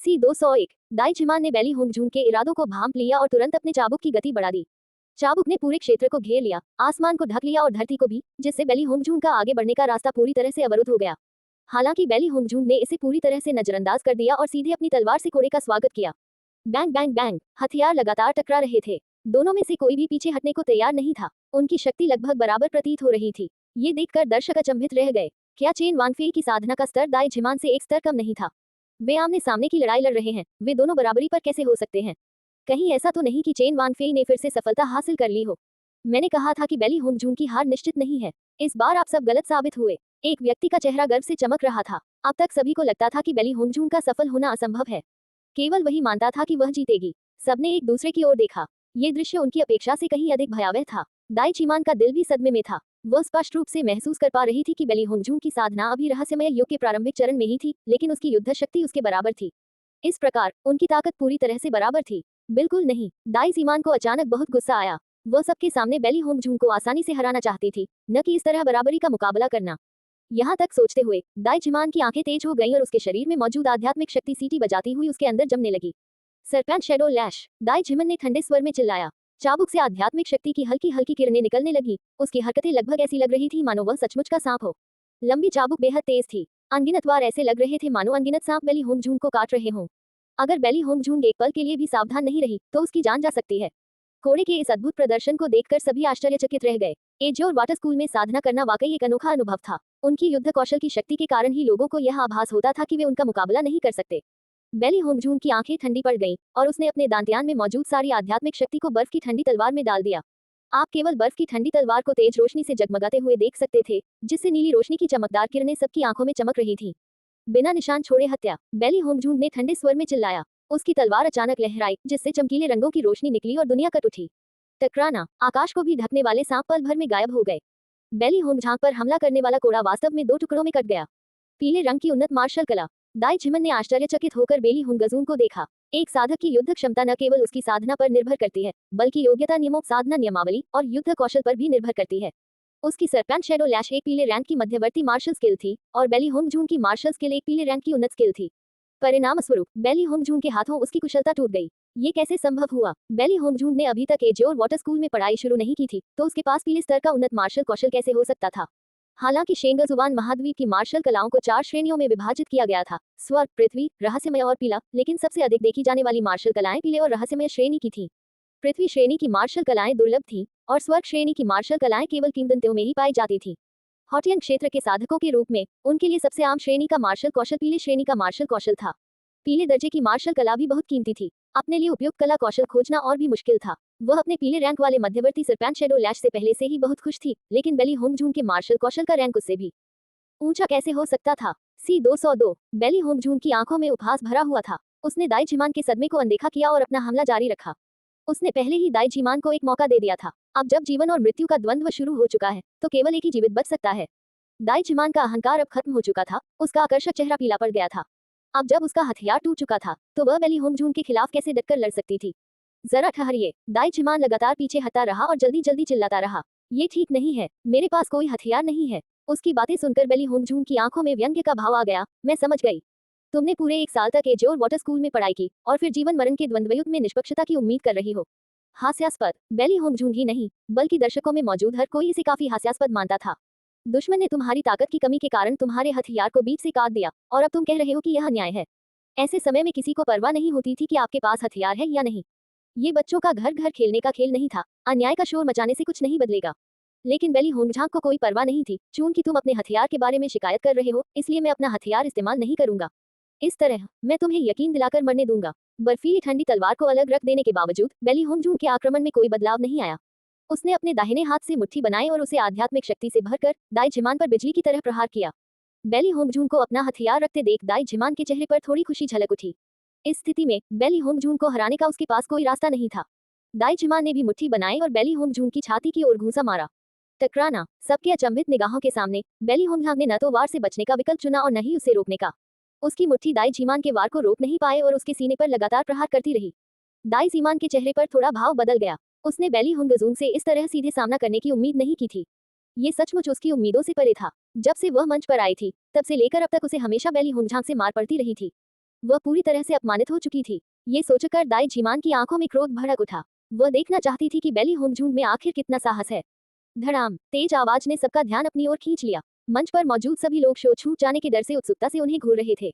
C201 दाई जिमान ने बेली होंगजून के इरादों को भांप लिया और तुरंत अपने चाबुक की गति बढ़ा दी। चाबुक ने पूरे क्षेत्र को घेर लिया, आसमान को ढक लिया और धरती को भी, जिससे बेली होंगजून का आगे बढ़ने का रास्ता पूरी तरह से अवरुद्ध हो गया। हालांकि बेली होंगजून ने इसे पूरी तरह से नजरअंदाज कर दिया और सीधे अपनी तलवार से कोड़े का स्वागत किया। बैंग बैंग बैंग हथियार लगातार टकरा रहे थे। दोनों में से कोई भी पीछे हटने को तैयार नहीं था। उनकी शक्ति लगभग बराबर प्रतीत हो रही थी। ये देखकर दर्शक अचंभित रह गए। क्या चेन वांगफेई की साधना का स्तर दाई झिमान से एक स्तर कम नहीं था? वे आमने सामने की लड़ाई लड़ रहे हैं, वे दोनों बराबरी पर कैसे हो सकते हैं? कहीं ऐसा तो नहीं कि चेन वांगफेई ने फिर से सफलता हासिल कर ली हो? मैंने कहा था कि बेली होंगजून की हार निश्चित नहीं है। इस बार आप सब गलत साबित हुए। एक व्यक्ति का चेहरा गर्व से चमक रहा था। अब तक सभी को लगता था कि बेली होंगजून का सफल होना असंभव है। केवल वही मानता था कि वह जीतेगी। सबने एक दूसरे की ओर देखा। ये दृश्य उनकी अपेक्षा से कहीं अधिक भयावह था। दाई चिमान का दिल भी सदमे में था। वह स्पष्ट रूप से महसूस कर पा रही थी कि बेली होंगजून की साधना अभी रहस्यमय युग के प्रारंभिक चरण में ही थी, लेकिन उसकी युद्ध शक्ति उसके बराबर थी। इस प्रकार उनकी ताकत पूरी तरह से बराबर थी? बिल्कुल नहीं। दाई चिमान को अचानक बहुत गुस्सा आया। वह सबके सामने बेली होंगजून को आसानी से हराना चाहती थी, न कि इस तरह बराबरी का मुकाबला करना। यहाँ तक सोचते हुए दाई चिमान की आंखें तेज हो गईं और उसके शरीर में मौजूद आध्यात्मिक शक्ति सीटी बजाती हुई उसके अंदर जमने लगी। सरपेंट शैडो लैश, दाई झिमन ने ठंडे स्वर में चिल्लाया। चाबुक से आध्यात्मिक शक्ति की हल्की हल्की किरणें निकलने लगी। उसकी हरकतें लगभग ऐसी लग रही थी मानो वह सचमुच का सांप हो। लंबी चाबुक बेहद तेज थी। अनगिनत वार ऐसे लग रहे थे मानो अनगिनत सांप बेली होंगजून को काट रहे हों। अगर बेली होंगजून एक पल के लिए भी सावधान नहीं रही तो उसकी जान जा सकती है। कोड़े के इस अद्भुत प्रदर्शन को देखकर सभी आश्चर्यचकित रह गए। एजोर वाटर स्कूल में साधना करना वाकई एक अनोखा अनुभव था। उनकी युद्ध कौशल की शक्ति के कारण ही लोगों को यह आभास होता था कि वे उनका मुकाबला नहीं कर सकते। बेली होंगजून की आंखें ठंडी पड़ गईं और उसने अपने दांतियान में मौजूद सारी आध्यात्मिक शक्ति को बर्फ की ठंडी तलवार में डाल दिया। आप केवल बर्फ की ठंडी तलवार को तेज रोशनी से जगमगाते हुए देख सकते थे, जिससे नीली रोशनी की चमकदार किरणें सबकी आंखों में चमक रही थीं। बिना निशान छोड़े हत्या, बेली होंगजून ने ठंडे स्वर में चिल्लाया। उसकी तलवार अचानक लहराई, जिससे चमकीले रंगों की रोशनी निकली और दुनिया कट उठी। टकराना, आकाश को भी ढकने वाले सांप पल भर में गायब हो गए। बेली होंगझांग पर हमला करने वाला कोड़ा वास्तव में दो टुकड़ों में कट गया। पीले रंग की उन्नत मार्शल कला। दाई झिमन ने आश्चर्यचकित होकर बेली होंगजून को देखा। एक साधक की युद्ध क्षमता न केवल उसकी साधना पर निर्भर करती है, बल्कि योग्यता नियमों, साधना नियमावली और युद्ध कौशल पर भी निर्भर करती है। उसकी सरपेंट शैडो लैश एक पीले रैंक की मध्यवर्ती मार्शल स्किल थी और बेली होंगजून की मार्शल स्किल एक पीले रैंक की उन्नत स्किल थी। परिणाम स्वरूप बेली होंगजून के हाथों उसकी कुशलता टूट गई। ये कैसे संभव हुआ? बेली होंगजून ने अभी तक एजोर वाटर स्कूल में पढ़ाई शुरू नहीं की थी, तो उसके पास पीले स्तर का उन्नत मार्शल कौशल कैसे हो सकता था? हालांकि शेंगजुआन महाद्वीप की मार्शल कलाओं को 4 श्रेणियों में विभाजित किया गया था, स्वर्ग, पृथ्वी, रहस्यमय और पीला, लेकिन सबसे अधिक देखी जाने वाली मार्शल कलाएं पीले और रहस्यमय श्रेणी की थीं। पृथ्वी श्रेणी की मार्शल कलाएं दुर्लभ थीं और स्वर्ग श्रेणी की मार्शल कलाएं केवल किंवदंतियों में ही पाई जाती थीं। हॉटियन क्षेत्र के साधकों के रूप में उनके लिए सबसे आम श्रेणी का मार्शल कौशल पीले श्रेणी का मार्शल कौशल था। पीले दर्जे की मार्शल कला भी बहुत कीमती थी। अपने लिए उपयुक्त कला कौशल खोजना और भी मुश्किल था। वह अपने पीले रैंक वाले मध्यवर्ती सरपेंट शैडो लैश से पहले से ही बहुत खुश थी, लेकिन बेली होंगजून के मार्शल कौशल का रैंक उससे भी ऊंचा कैसे हो सकता था? C202 बेली होंगजून की आंखों में उपहास भरा हुआ था। उसने दाई झिमान के सदमे को अनदेखा किया और अपना हमला जारी रखा। उसने पहले ही दाई झिमान को एक मौका दे दिया था। अब जब जीवन और मृत्यु का द्वंद्व शुरू हो चुका है, तो केवल एक ही जीवित बच सकता है। दाई झिमान का अहंकार अब खत्म हो चुका था। उसका आकर्षक चेहरा पीला पड़ गया था। अब जब उसका हथियार टूट चुका था, तो वह बेली होंगजून के खिलाफ कैसे डटकर लड़ सकती थी? जरा ठहरिए। दाई झिमान लगातार पीछे हटता रहा और जल्दी जल्दी चिल्लाता रहा। ये ठीक नहीं है, मेरे पास कोई हथियार नहीं है। उसकी बातें सुनकर बेली होंगजून की आंखों में व्यंग्य का भाव आ गया। मैं समझ गई। तुमने पूरे 1 साल तक एजोर वाटर स्कूल में पढ़ाई की और फिर जीवन मरण के द्वंद्वयुद्ध में निष्पक्षता की उम्मीद कर रही हो। हास्यास्पद। बेली होंगजून ही नहीं, बल्कि दर्शकों में मौजूद हर कोई इसे काफी हास्यास्पद मानता था। दुश्मन ने तुम्हारी ताकत की कमी के कारण तुम्हारे हथियार को बीच से काट दिया और अब तुम कह रहे हो कि यह अन्याय है। ऐसे समय में किसी को परवाह नहीं होती थी कि आपके पास हथियार है या नहीं। ये बच्चों का घर घर खेलने का खेल नहीं था। अन्याय का शोर मचाने से कुछ नहीं बदलेगा। लेकिन बेली होंगझांग को कोई परवाह नहीं थी। चूंकि तुम अपने हथियार के बारे में शिकायत कर रहे हो, इसलिए मैं अपना हथियार इस्तेमाल नहीं करूंगा। इस तरह मैं तुम्हें यकीन दिलाकर मरने दूंगा। बर्फीली ठंडी तलवार को अलग रख देने के बावजूद बेली होंगजून के आक्रमण में कोई बदलाव नहीं आया। उसने अपने दाहिने हाथ से मुट्ठी बनाई और उसे आध्यात्मिक शक्ति से भरकर दाई झिमान पर बिजली की तरह प्रहार किया। बेली होंगजून को अपना हथियार रखते देख दाई झिमान के चेहरे पर थोड़ी खुशी झलक उठी। इस स्थिति में बेली होंगजून को हराने का उसके पास कोई रास्ता नहीं था। दाई झिमान ने भी मुट्ठी बनाई और बेली होंगजून की छाती की ओर घूंसा मारा। टकराना। सबके अचंभित निगाहों के सामने बेली होंगझांग ने न तो वार से बचने का विकल्प चुना और न ही उसे रोकने का। उसकी मुट्ठी दाई झिमान के वार को रोक नहीं पाए और उसके सीने पर लगातार प्रहार करती रही। दाई झिमान के चेहरे पर थोड़ा भाव बदल गया। उसने बेली होंगजून से इस तरह सीधे सामना करने की उम्मीद नहीं की थी। ये सचमुच उसकी उम्मीदों से परे था। जब से वह मंच पर आई थी, तब से लेकर अब तक उसे हमेशा बेली होंगझांग से मार पड़ती रही थी। वह पूरी तरह से अपमानित हो चुकी थी। ये सोचकर दाई झीमान की आंखों में क्रोध भड़क उठा। वह देखना चाहती थी कि बेली होंगजूंग में आखिर कितना साहस है। धड़ाम, तेज आवाज ने सबका ध्यान अपनी ओर खींच लिया। मंच पर मौजूद सभी लोग शो छूट जाने के डर से उत्सुकता से उन्हें घूर रहे थे।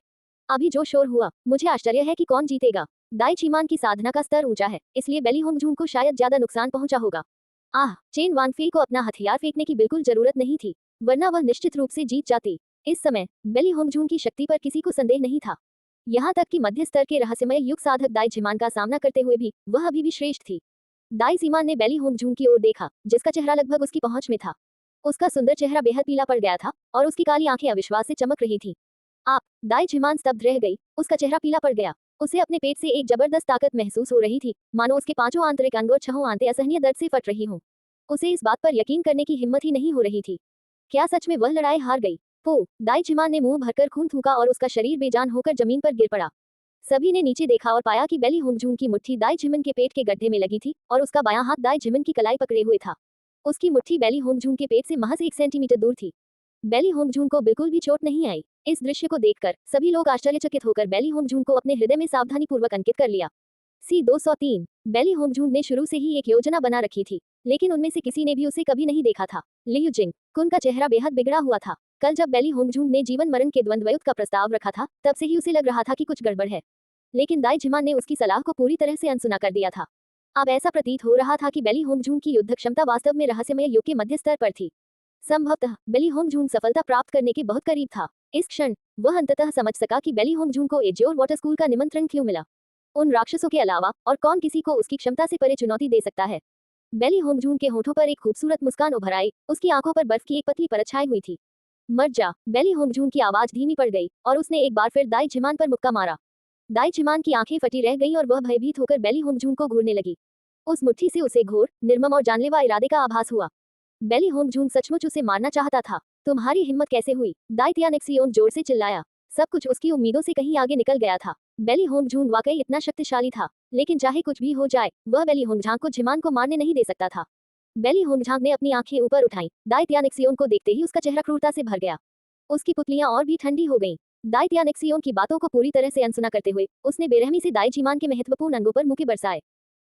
अभी जो शोर हुआ, मुझे आश्चर्य है कि कौन जीतेगा। दाई झीमान की साधना का स्तर ऊंचा है, इसलिए बेली होंगजूंग को शायद ज्यादा नुकसान पहुंचा होगा। आह, चेन वानफेई को अपना हथियार फेंकने की बिल्कुल जरूरत नहीं थी, वरना वह निश्चित रूप से जीत जाती। इस समय बेली होंगजूंग की शक्ति पर किसी को संदेह नहीं था। यहाँ तक कि मध्य स्तर के रहस्यमय युग साधक दाई झीमान का सामना करते हुए भी वह अभी भी श्रेष्ठ थी। दाई झीमान ने बेली होंगजूंग की ओर देखा, जिसका चेहरा लगभग उसकी पहुंच में था। उसका सुंदर चेहरा बेहद पीला पड़ गया था और उसकी काली आंखें अविश्वास से चमक रही थी। आप, दाई झीमान स्तब्ध रह गई, उसका चेहरा पीला पड़ गया। उसे अपने पेट से एक जबरदस्त ताकत महसूस हो रही थी, मानो उसके 5 आंतरिक अंग और 6 आंतें असहनीय दर्द से फट रही हों। उसे इस बात पर यकीन करने की हिम्मत ही नहीं हो रही थी। क्या सच में वह लड़ाई हार गई? दाई झीमान ने मुंह भरकर खून थूका और उसका शरीर बेजान होकर जमीन पर गिर पड़ा। सभी ने नीचे देखा और पाया कि बेली होंगजूंग की मुट्ठी दाई झिमन के पेट के गड्ढे में लगी थी और उसका बायां हाथ दाई झिमन की कलाई पकड़े हुए था। उसकी मुट्ठी बेली होंगजूंग के पेट से महज 1 सेंटीमीटर दूर थी। बेली होंगजूंग को बिल्कुल भी चोट नहीं आई। इस दृश्य को देखकर सभी लोग आश्चर्यचकित होकर बेली होंगजूंग को अपने हृदय में सावधानीपूर्वक अंकित कर लिया। C203। बेली होंगजूंग ने शुरू से ही एक योजना बना रखी थी, लेकिन उनमें से किसी ने भी उसे कभी नहीं देखा था। लियू जिंग कुन का चेहरा बेहद बिगड़ा हुआ था। कल जब बेली होंगजूंग ने जीवन मरण के द्वंद्व युद्ध का प्रस्ताव रखा था, तब से ही उसे लग रहा था कि कुछ गड़बड़ है। लेकिन दाई झिमान ने उसकी सलाह को पूरी तरह से अनसुना कर दिया था। अब ऐसा प्रतीत हो रहा था कि बेली होंगजूंग की युद्ध क्षमता वास्तव में रहस्यमय युग के मध्य स्तर पर थी। संभवतः बेली होंगजूंग सफलता प्राप्त करने के बहुत करीब था। इस क्षण वह अंततः समझ सका कि बेली होंगजूंग को एज्योर वाटर स्कूल का निमंत्रण क्यों मिला। उन राक्षसों के अलावा और कौन किसी को उसकी क्षमता से परे चुनौती दे सकता है। बेली होंगजूंग के होठों पर एक खूबसूरत मुस्कान उभर आई, उसकी आंखों पर बर्फ की एक पतली परत छाई हुई थी। मर जा। बेली होंगजूंग की आवाज धीमी पड़ गई और उसने एक बार फिर दाई झिमान पर मुक्का मारा। दाई झिमान की आंखें फटी रह गईं और वह भयभीत होकर बेली होंगजूंग को घूरने लगी। उस मुट्ठी से उसे घोर, निर्मम और जानलेवा इरादे का आभास हुआ। बेली होंगजूंग सचमुच उसे मारना चाहता था। तुम्हारी हिम्मत कैसे हुई? दाई तियानेक्सियोन जोर से चिल्लाया। सब कुछ उसकी उम्मीदों से कहीं आगे निकल गया था। बेली होंगजूंग वाकई इतना शक्तिशाली था, लेकिन चाहे कुछ भी हो जाए, वह बेली होंगझांग को झिमान को मारने नहीं दे सकता था। बेली होंगझांग ने अपनी आंखें ऊपर उठाईं। दाई तियानेक्सियोन को देखते ही उसका चेहरा क्रूरता से भर गया। उसकी पुतलियां और भी ठंडी हो गईं। दाई तियानेक्सियोन की बातों को पूरी तरह से अनसुना करते हुए उसने बेरहमी से दाई झिमान के महत्वपूर्ण अंगों पर मुक्के बरसाए।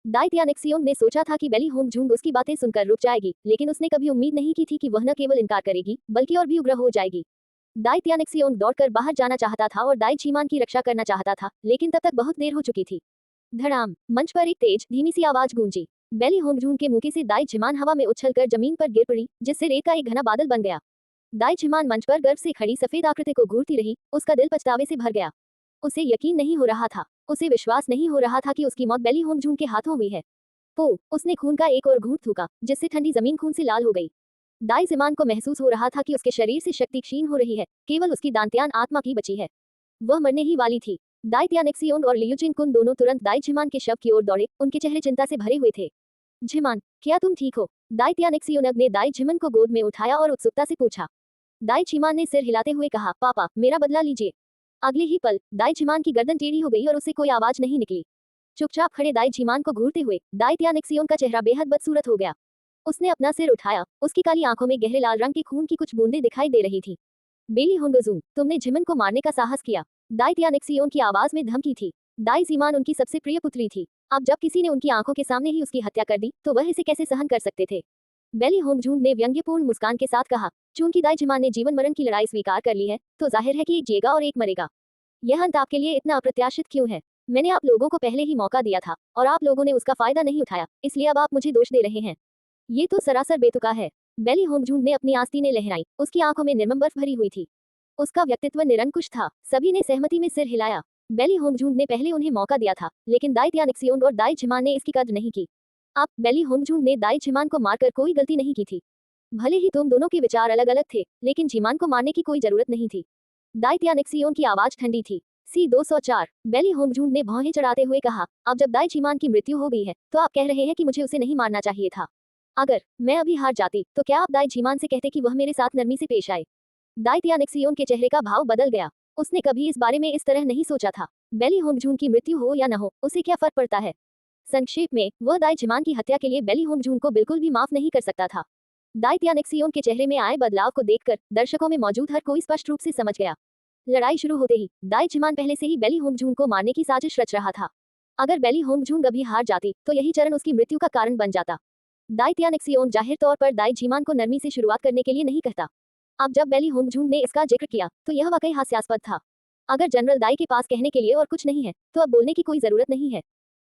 दाई तियानेक्सियोन ने सोचा था कि बेली होंगजूंग उसकी बातें सुनकर रुक जाएगी, लेकिन उसने कभी उम्मीद नहीं की थी कि वह न केवल इनकार करेगी, बल्कि और भी उग्र हो जाएगी। दाई तियानेक्सियोन दौड़कर बाहर जाना चाहता था और दाई झिमान की रक्षा करना चाहता था, लेकिन तब तक बहुत देर हो चुकी थी। धड़ाम, मंच पर एक तेज धीमी सी आवाज गूंजी। बेली होंगजूंग के मुंह से दाई झिमान हवा में उछलकर जमीन पर गिर पड़ी, जिससे रेत का एक घना बादल बन गया। दाई झिमान मंच पर गर्व से खड़ी सफेद आकृति को घूरती रही, उसका दिल पछतावे से भर गया। उसे यकीन नहीं हो रहा था, उसे विश्वास नहीं हो रहा था कि उसकी मौत बेली होंगजूंग के हाथों हुई है। उसने खून का एक और घूंट थूका, जिससे ठंडी जमीन खून से लाल हो गई। दाई झिमान को महसूस हो रहा था कि उसके शरीर से शक्ति क्षीण हो रही है, केवल उसकी दांत्यान आत्मा ही बची है। वह मरने ही वाली थी। दाई तियानेक्सियोन और लियूजिंग कुन दोनों तुरंत दाई झिमान के शव की ओर दौड़े, उनके चेहरे चिंता से भरे हुए थे। झिमान, क्या तुम ठीक हो? दाई तियानेक्सियोन ने दाई झिमन को गोद में उठाया और उत्सुकता से पूछा। दाई झिमान ने सिर हिलाते हुए कहा, पापा, मेरा बदला लीजिए। अगले ही पल दाई झिमान की गर्दन टेढ़ी हो गई और उससे कोई आवाज नहीं निकली। चुपचाप खड़े दाई झिमान को घूरते हुए दाई तियानेक्सियोन का चेहरा बेहद बदसूरत हो गया। उसने अपना सिर उठाया, उसकी काली आंखों में गहरे लाल रंग के खून की कुछ बूंदें दिखाई दे रही थी। बेली होंगजूंग, तुमने झिमन को मारने का साहस किया। दाई तियानेक्सियोन की आवाज में धमकी थी। दाई झिमान उनकी सबसे प्रिय पुत्री थी। अब जब किसी ने उनकी आंखों के सामने ही उसकी हत्या कर दी, तो वह इसे कैसे सहन कर सकते थे? बेली होंगजूंग ने व्यंग्यपूर्ण मुस्कान के साथ कहा, चूंकि दाई झिमान ने जीवन मरण की लड़ाई स्वीकार कर ली है, तो जाहिर है कि एक जिएगा और एक मरेगा। यह अंत आपके लिए इतना अप्रत्याशित क्यों है? मैंने आप लोगों को पहले ही मौका दिया था और आप लोगों ने उसका फायदा नहीं उठाया, इसलिए अब आप मुझे दोष दे रहे हैं। ये तो सरासर बेतुका है। बेली होंगजूंग ने अपनी आस्तीनें लहराई, उसकी आंखों में निर्मम बर्फ भरी हुई थी। उसका व्यक्तित्व निरंकुश था। सभी ने सहमति में सिर हिलाया। बेली होंगजूंग ने पहले उन्हें मौका दिया था, लेकिन दाई तियानेक्सियोन और दाई झिमान ने इसकी कद्र नहीं की। अब बेली होंगजूंग ने दाई झिमान को मारकर कोई गलती नहीं की थी। भले ही तुम दोनों के विचार अलग अलग थे, लेकिन झिमान को मारने की कोई जरूरत नहीं थी। दाई तियानेक्सियोन की आवाज ठंडी थी। C204। बेली होंगजूंग ने भौहें चढ़ाते हुए कहा, अब जब दाई झिमान की मृत्यु हो गई है, तो आप कह रहे हैं कि मुझे उसे नहीं मारना चाहिए था। अगर मैं अभी हार जाती, तो क्या आप दाई झिमान से कहते कि वह मेरे साथ नरमी से पेश आए? दाई तियानेक्सियोन के चेहरे का भाव बदल गया। उसने कभी इस बारे में इस तरह नहीं सोचा था। बेली होंगजूंग की मृत्यु हो या न हो, उसे क्या फर्क पड़ता है? संक्षेप में, वह दाई झिमान की हत्या के लिए बेली होंगजूंग को बिल्कुल भी माफ नहीं कर सकता था। दाई तियानेक्सियोन के चेहरे में आए बदलाव को देखकर दर्शकों में मौजूद हर कोई स्पष्ट रूप से समझ गया। लड़ाई शुरू होते ही दाई जिमान पहले से ही बेली होंगजूंग को मारने की साजिश रच रहा था। अगर बेली होंगजूंग अभी हार जाती तो यही चरण उसकी मृत्यु का कारण बन जाता। दाई त्यानिक्सियोन जाहिर तौर पर दाई जिमान को नरमी से शुरुआत करने के लिए नहीं कहता। अब जब बेली होंगजूंग ने इसका जिक्र किया तो यह वाकई हास्यास्पद था। अगर जनरल दाई के पास कहने के लिए और कुछ नहीं है तो अब बोलने की कोई जरूरत नहीं है।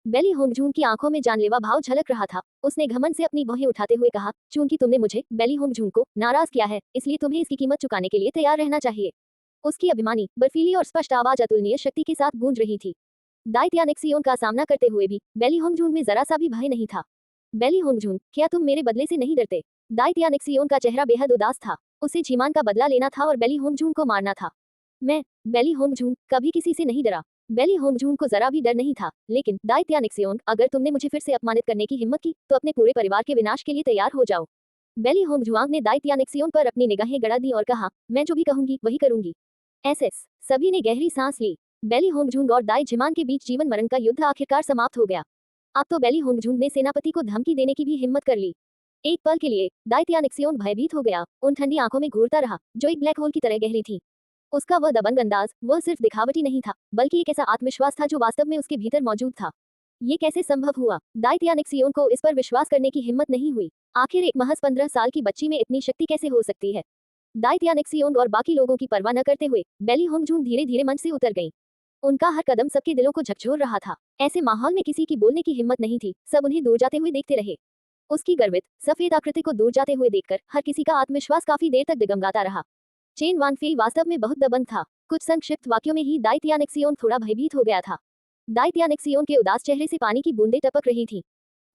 बेली होंगजूंग की आंखों में जानलेवा भाव झलक रहा था। उसने घमंड से अपनी भौहें उठाते हुए कहा, चूंकि तुमने मुझे बेली होंगजूंग को नाराज किया है, इसलिए तुम्हें इसकी कीमत चुकाने के लिए तैयार रहना चाहिए। उसकी अभिमानी, बर्फीली और स्पष्ट आवाज अतुलनीय शक्ति के साथ गूंज रही थी। दाई त्यानिक्सियोन का सामना करते हुए भी बेली होंगजूंग में जरा सा भी भय नहीं था। बेली होंगजूंग, क्या तुम मेरे बदले से नहीं डरते? दाई त्यानिक्सियोन का चेहरा बेहद उदास था। उसे जीमान का बदला लेना था और बेली होंगजूंग को मारना था। मैं, बेली होंगजूंग, कभी किसी से नहीं डरा। बेली होंगजूंग को जरा भी डर नहीं था। लेकिन दाई त्यानिक्सियोन, अगर तुमने मुझे फिर से अपमानित करने की हिम्मत की तो अपने पूरे परिवार के विनाश के लिए तैयार हो जाओ। बेली होंगजुआंग ने दाई त्यानिक्सियोन पर अपनी निगाहें गड़ा दी और कहा, मैं जो भी कहूंगी वही करूंगी। एसएस सभी ने गहरी सांस ली। बेली होंगजूंग और दाई जिमान के बीच जीवन मरण का युद्ध आखिरकार समाप्त हो गया। अब तो बेली होंगजूंग ने सेनापति को धमकी देने की भी हिम्मत कर ली। एक पल के लिए दाई त्यानिक्सियोन भयभीत हो गया। उन ठंडी आंखों में घूरता रहा जो एक ब्लैक होल की तरह गहरी थी। उसका वह दबंग अंदाज, वह सिर्फ दिखावटी नहीं था बल्कि एक ऐसा आत्मविश्वास था जो वास्तव में उसके भीतर मौजूद था। ये कैसे संभव हुआ? दाई त्यानिक्सियोन को इस पर विश्वास करने की हिम्मत नहीं हुई। आखिर एक महज 15 साल की बच्ची में इतनी शक्ति कैसे हो सकती है? दाई त्यानिक्सियोन और बाकी लोगों की परवाह न करते हुए बेली होंगजूंग धीरे धीरे मंच से उतर गई। उनका हर कदम सबके दिलों को झकझोर रहा था। ऐसे माहौल में किसी की बोलने की हिम्मत नहीं थी। सब उन्हें दूर जाते हुए देखते रहे। उसकी गर्वित सफेद आकृति को दूर जाते हुए देखकर हर किसी का आत्मविश्वास काफी देर तक डिगमगाता रहा। चेन वानफेई वास्तव में बहुत दबंग था। कुछ संक्षिप्त वाक्यों में ही दाई त्यानिक्सियोन थोड़ा भयभीत हो गया था। दाई त्यानिक्सियोन के उदास चेहरे से पानी की बूंदें टपक रही थीं।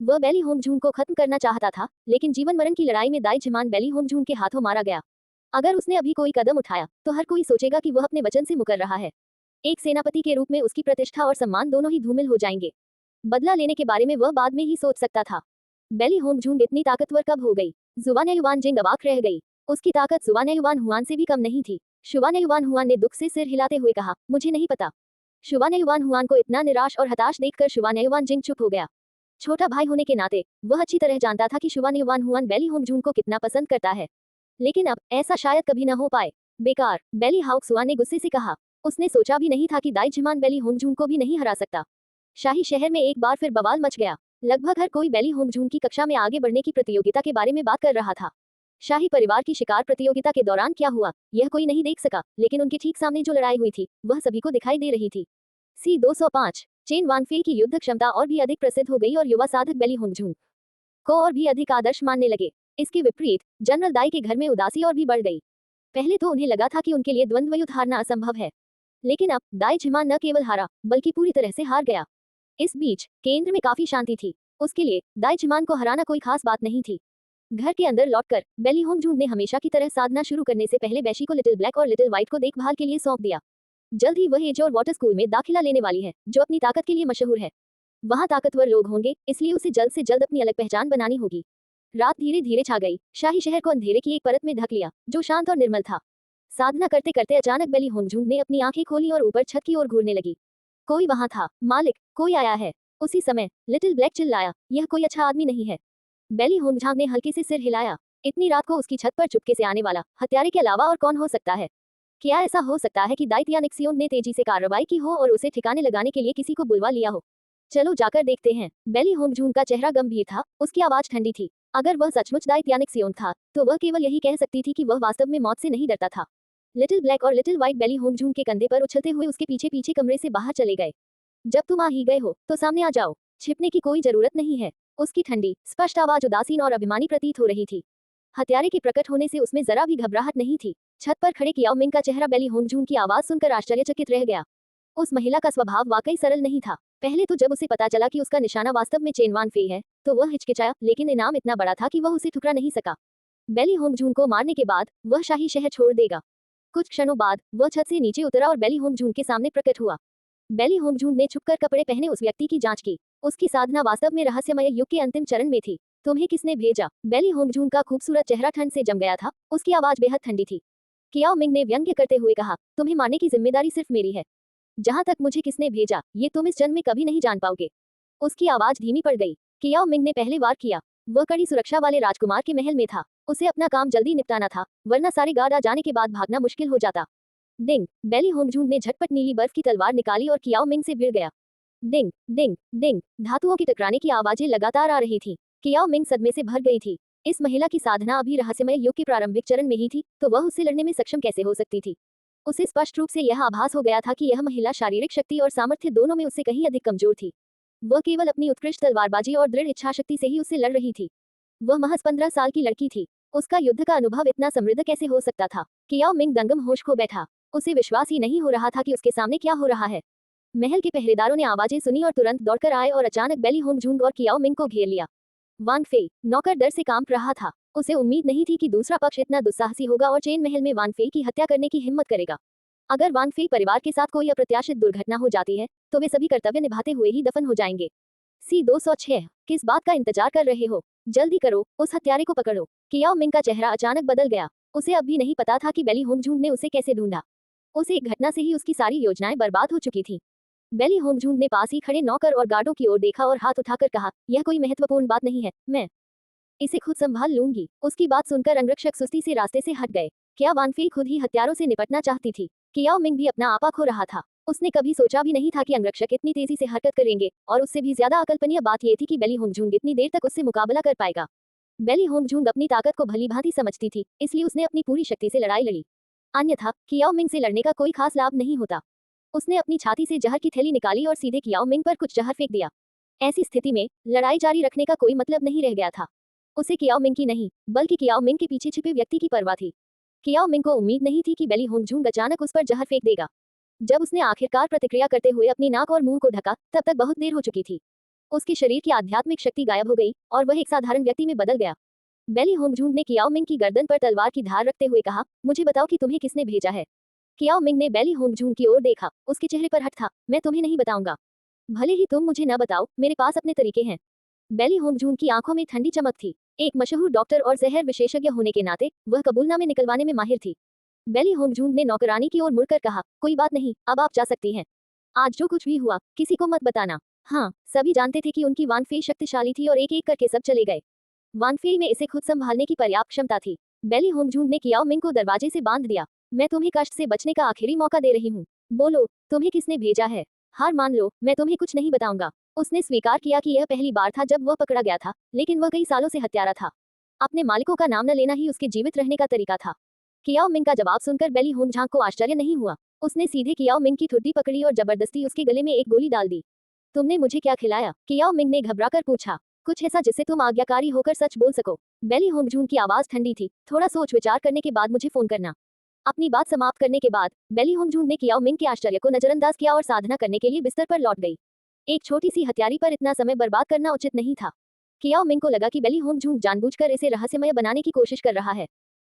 वह बेली होंगजूंग को खत्म करना चाहता था, लेकिन जीवन मरण की लड़ाई में दाई जिमान बेली होंगजूंग के हाथों मारा गया। अगर उसने अभी कोई कदम उठाया तो हर कोई सोचेगा कि वह अपने वचन से मुकर रहा है। एक सेनापति के रूप में उसकी प्रतिष्ठा और सम्मान दोनों ही धूमिल हो जाएंगे। बदला लेने के बारे में वह बाद में ही सोच सकता था। बेली होंगजूंग इतनी ताकतवर कब हो गई? जुवान युवान जिंग अवाक रह गई। उसकी ताकत जुवान युवान हुआन से भी कम नहीं थी। शुवान युवान हुआन ने दुख से सिर हिलाते हुए कहा, मुझे नहीं पता। शुवान युवान हुआन को इतना निराश और हताश देखकर शुवान युवान जिंग चुप हो गया। छोटा भाई होने के नाते वह अच्छी तरह जानता था कि शुवान युवान हुआन बेली होंगजूंग को कितना पसंद करता है। लेकिन अब ऐसा शायद कभी न हो पाए। बेकार, बेली हाउक्सुआ ने गुस्से से कहा। उसने सोचा भी नहीं था कि दाई जिमान बेली होंगजूंग को भी नहीं हरा सकता। शाही शहर में एक बार फिर बवाल मच गया। लगभग हर कोई बेली होंगजूंग की कक्षा में आगे बढ़ने की प्रतियोगिता के बारे में बात कर रहा था। शाही परिवार की शिकार प्रतियोगिता के दौरान क्या हुआ यह कोई नहीं देख सका, लेकिन उनके ठीक सामने जो लड़ाई हुई थी वह सभी को दिखाई दे रही थी। C-205 चेन वानफेई की युद्ध क्षमता और भी अधिक प्रसिद्ध हो गई और युवा साधक बेली होंगजूंग को और भी अधिक आदर्श मानने लगे। इसके विपरीत जनरल दाई के घर में उदासी और भी बढ़ गई। पहले तो उन्हें लगा था कि उनके लिए द्वंद्व युद्ध हारना असंभव है, लेकिन अब दाई जिमान न केवल हारा बल्कि पूरी तरह से हार गया। इस बीच केंद्र में काफी शांति थी। उसके लिए दाई जिमान को हराना कोई खास बात नहीं थी। घर के अंदर लौटकर बेली होंगजूंग ने हमेशा की तरह साधना शुरू करने से पहले बैशी को लिटिल ब्लैक और लिटिल व्हाइट को देखभाल के लिए सौंप दिया। जल्द ही वह एज और वाटर स्कूल में दाखिला लेने वाली है, जो अपनी ताकत के लिए मशहूर है। वहाँ ताकतवर लोग होंगे, इसलिए उसे जल्द से जल्द अपनी अलग पहचान बनानी होगी। रात धीरे धीरे छा गई। शाही शहर को अंधेरे की एक परत में ढक लिया, जो शांत और निर्मल था। साधना करते करते अचानक बेली होंगजूंग ने अपनी आंखें खोली और ऊपर छत की ओर घूरने लगी। कोई वहां था। मालिक, कोई आया है। उसी समय लिटिल ब्लैक चिल्लाया, यह कोई अच्छा आदमी नहीं है। बेली होंगजांग ने हल्के से सिर हिलाया। इतनी रात को उसकी छत पर चुपके से आने वाला हत्यारे के अलावा और कौन हो सकता है? क्या ऐसा हो सकता है कि दाई त्यानिक्सियोन ने तेजी से कार्रवाई की हो और उसे ठिकाने लगाने के लिए किसी को बुलवा लिया हो? चलो जाकर देखते हैं। बेली होंगजूंग का चेहरा गंभीर था, उसकी आवाज ठंडी थी। अगर वह सचमुच दाई त्यानिक्सियोन था तो वह केवल यही कह सकती थी कि वह वास्तव में मौत से नहीं डरता था। लिटिल ब्लैक और लिटिल व्हाइट बेली होंगजूंग के कंधे पर उछलते हुए उसके पीछे पीछे कमरे से बाहर चले गए। जब तुम आ ही गए हो तो सामने आ जाओ, छिपने की कोई जरूरत नहीं है। उसकी ठंडी स्पष्ट आवाज उदासीन और अभिमानी प्रतीत हो रही थी। हत्यारे के प्रकट होने से उसमें जरा भी घबराहट नहीं थी। छत पर खड़े कियाओ मिंग का चेहरा बेली होंगजूंग की आवाज सुनकर आश्चर्यचकित रह गया। उस महिला का स्वभाव वाकई सरल नहीं था। पहले तो जब उसे पता चला कि उसका निशाना वास्तव में चेन वानफेई है तो वह हिचकिचाया, लेकिन इनाम इतना बड़ा था कि वह उसे ठुकरा नहीं सका। बेली होंगजूंग को मारने के बाद वह शाही शहर छोड़ देगा। कुछ क्षणों बाद वह छत से नीचे उतरा और बेली होंगजूंग के सामने प्रकट हुआ। बेली होंगजूंग ने छुपकर कपड़े पहने उस व्यक्ति की जांच की। उसकी साधना वास्तव में रहस्यमय युग के अंतिम चरण में थी। तुम्हें किसने भेजा? बेली होंगजूंग का खूबसूरत चेहरा ठंड से जम गया था। उसकी आवाज बेहद ठंडी थी। कियाओ मिंग ने व्यंग्य करते हुए कहा, तुम्हें मारने की जिम्मेदारी सिर्फ मेरी है। जहां तक मुझे किसने भेजा ये तुम इस जन्म में कभी नहीं जान पाओगे। उसकी आवाज धीमी पड़ गई। कियाओ मिंग ने पहले वार किया। वह कड़ी सुरक्षा वाले राजकुमार के महल में था। उसे अपना काम जल्दी निपटाना था, वरना सारे गार्ड आ जाने के बाद भागना मुश्किल हो जाता। डिंग, बेली होंगजून ने झटपट नीली बर्फ की तलवार निकाली और कियाओ मिंग से भिड़ गया। डिंग, डिंग, डिंग, धातुओं की टकराने की आवाजें लगातार आ रही थी। कियाओ मिंग सदमे से भर गई थी। इस महिला की साधना अभी रहस्यमय युग के प्रारंभिक चरण में ही थी, तो वह उससे लड़ने में सक्षम कैसे हो सकती थी? उसे स्पष्ट रूप से यह आभास हो गया था कि यह महिला शारीरिक शक्ति और सामर्थ्य दोनों में उससे कहीं अधिक कमजोर थी। वह केवल अपनी उत्कृष्ट तलवारबाजी और दृढ़ इच्छाशक्ति से ही उससे लड़ रही थी। वह महज 15 साल की लड़की थी। उसका युद्ध का अनुभव इतना समृद्ध कैसे हो सकता था? कियाओ मिंग दंगम होश खो बैठा। उसे विश्वास ही नहीं हो रहा था कि उसके सामने क्या हो रहा है। महल के पहरेदारों ने आवाजें सुनी और तुरंत दौड़कर आए और अचानक बेली होंगजूंग और कियाओ मिंग को घेर लिया। वान फेई, नौकर डर से कांप रहा था। उसे उम्मीद नहीं थी कि दूसरा पक्ष इतना दुस्साहसी होगा और चेन महल में वान फेई की हत्या करने की हिम्मत करेगा। अगर वान फेई परिवार के साथ कोई अप्रत्याशित दुर्घटना हो जाती है, तो वे सभी कर्तव्य निभाते हुए ही दफन हो जाएंगे। C-206, किस बात का इंतजार कर रहे हो? जल्दी करो, उस हत्यारे को पकड़ो। कियाओ मिंग का चेहरा अचानक बदल गया। उसे अब भी नहीं पता था कि बेली होंगजूंग ने उसे कैसे ढूंढा। उस एक घटना से ही उसकी सारी योजनाएं बर्बाद हो चुकी थी। बेली होंगजूंग ने पास ही खड़े नौकर और गार्डों की ओर देखा और हाथ उठाकर कहा, यह कोई महत्वपूर्ण बात नहीं है, मैं इसे खुद संभाल लूंगी। उसकी बात सुनकर अंगरक्षक सुस्ती से रास्ते से हट गए। क्या वान फेई खुद ही हत्यारों से निपटना चाहती थी? कियाओ मिंग भी अपना आपा खो रहा था। उसने कभी सोचा भी नहीं था कि अंगरक्षक इतनी तेजी से हरकत करेंगे, और उससे भी ज्यादा अकल्पनीय बात यह थी कि बेली होंगजूंग इतनी देर तक उससे मुकाबला कर पाएगा। बेली होंगजूंग अपनी ताकत को भली भांति समझती थी, इसलिए उसने अपनी पूरी शक्ति से लड़ाई लड़ी। अन्यथा कियाओ मिंग से लड़ने का कोई खास लाभ नहीं होता। उसने अपनी छाती से जहर की थैली निकाली और सीधे कियाओ मिंग पर कुछ जहर फेंक दिया। ऐसी स्थिति में लड़ाई जारी रखने का कोई मतलब नहीं रह गया था। उसे कियाओ मिंग की नहीं, बल्कि कियाओ मिंग के पीछे छिपे व्यक्ति की परवाह थी। कियाओ मिंग को उम्मीद नहीं थी कि बेली होंगजूंग अचानक उस पर जहर फेंक देगा। जब उसने आखिरकार प्रतिक्रिया करते हुए अपनी नाक और मुंह को ढका, तब तक बहुत देर हो चुकी थी। उसके शरीर की आध्यात्मिक शक्ति गायब हो गई और वह एक साधारण व्यक्ति में बदल गया। बेली होंगजूंग ने कियाओ मिंग की गर्दन पर तलवार की धार रखते हुए कहा, मुझे बताओ कि तुम्हें किसने भेजा है? कियाओ मिंग ने बेली होंगजूंग की ओर देखा। उसके चेहरे पर हट था। मैं तुम्हें नहीं बताऊंगा। भले ही तुम मुझे न बताओ, मेरे पास अपने तरीके हैं। बेली होंगजूंग की आंखों में ठंडी चमक थी। एक मशहूर डॉक्टर और जहर विशेषज्ञ होने के नाते वह कबूलनामे निकलवाने में माहिर थी। बेली होंगजूंग ने नौकरानी की ओर मुड़कर कहा, कोई बात नहीं, अब आप जा सकती हैं। आज जो कुछ भी हुआ, किसी को मत बताना। हाँ, सभी जानते थे कि उनकी वान फेई शक्तिशाली थी और एक एक करके सब चले गए। वान फेई में इसे खुद संभालने की पर्याप्त क्षमता थी। बेली होंगजूंग ने कियाओ मिंग को दरवाजे से बांध दिया। मैं तुम्हें कष्ट से बचने का आखिरी मौका दे रही हूँ। बोलो, तुम्हें किसने भेजा है? हार मान लो, मैं तुम्हें कुछ नहीं बताऊंगा। उसने स्वीकार किया कि यह पहली बार था जब वह पकड़ा गया था, लेकिन वह कई सालों से हत्यारा था। अपने मालिकों का नाम न लेना ही उसके जीवित रहने का तरीका था। कियाओ मिंग का जवाब सुनकर बेली होंगझांग को आश्चर्य नहीं हुआ। उसने सीधे कियाओ मिंग की ठुड्डी पकड़ी और जबरदस्ती उसके गले में एक गोली डाल दी। तुमने मुझे क्या खिलाया? कियाओ मिंग ने घबराकर पूछा। कुछ ऐसा जिससे तुम आज्ञाकारी होकर सच बोल सको। बेली होंगझूंग की आवाज ठंडी थी। थोड़ा सोच विचार करने के बाद मुझे फोन करना। अपनी बात समाप्त करने के बाद बेली होंगझूंग ने कियाओ मिंग के आश्चर्य को नजरअंदाज किया और साधना करने के लिए बिस्तर पर लौट गई। एक छोटी सी हत्यारी पर इतना समय बर्बाद करना उचित नहीं था। कियाओ मिंग को लगा कि बेली होंगझूंग जानबूझकर इसे रहस्यमय बनाने की कोशिश कर रहा है।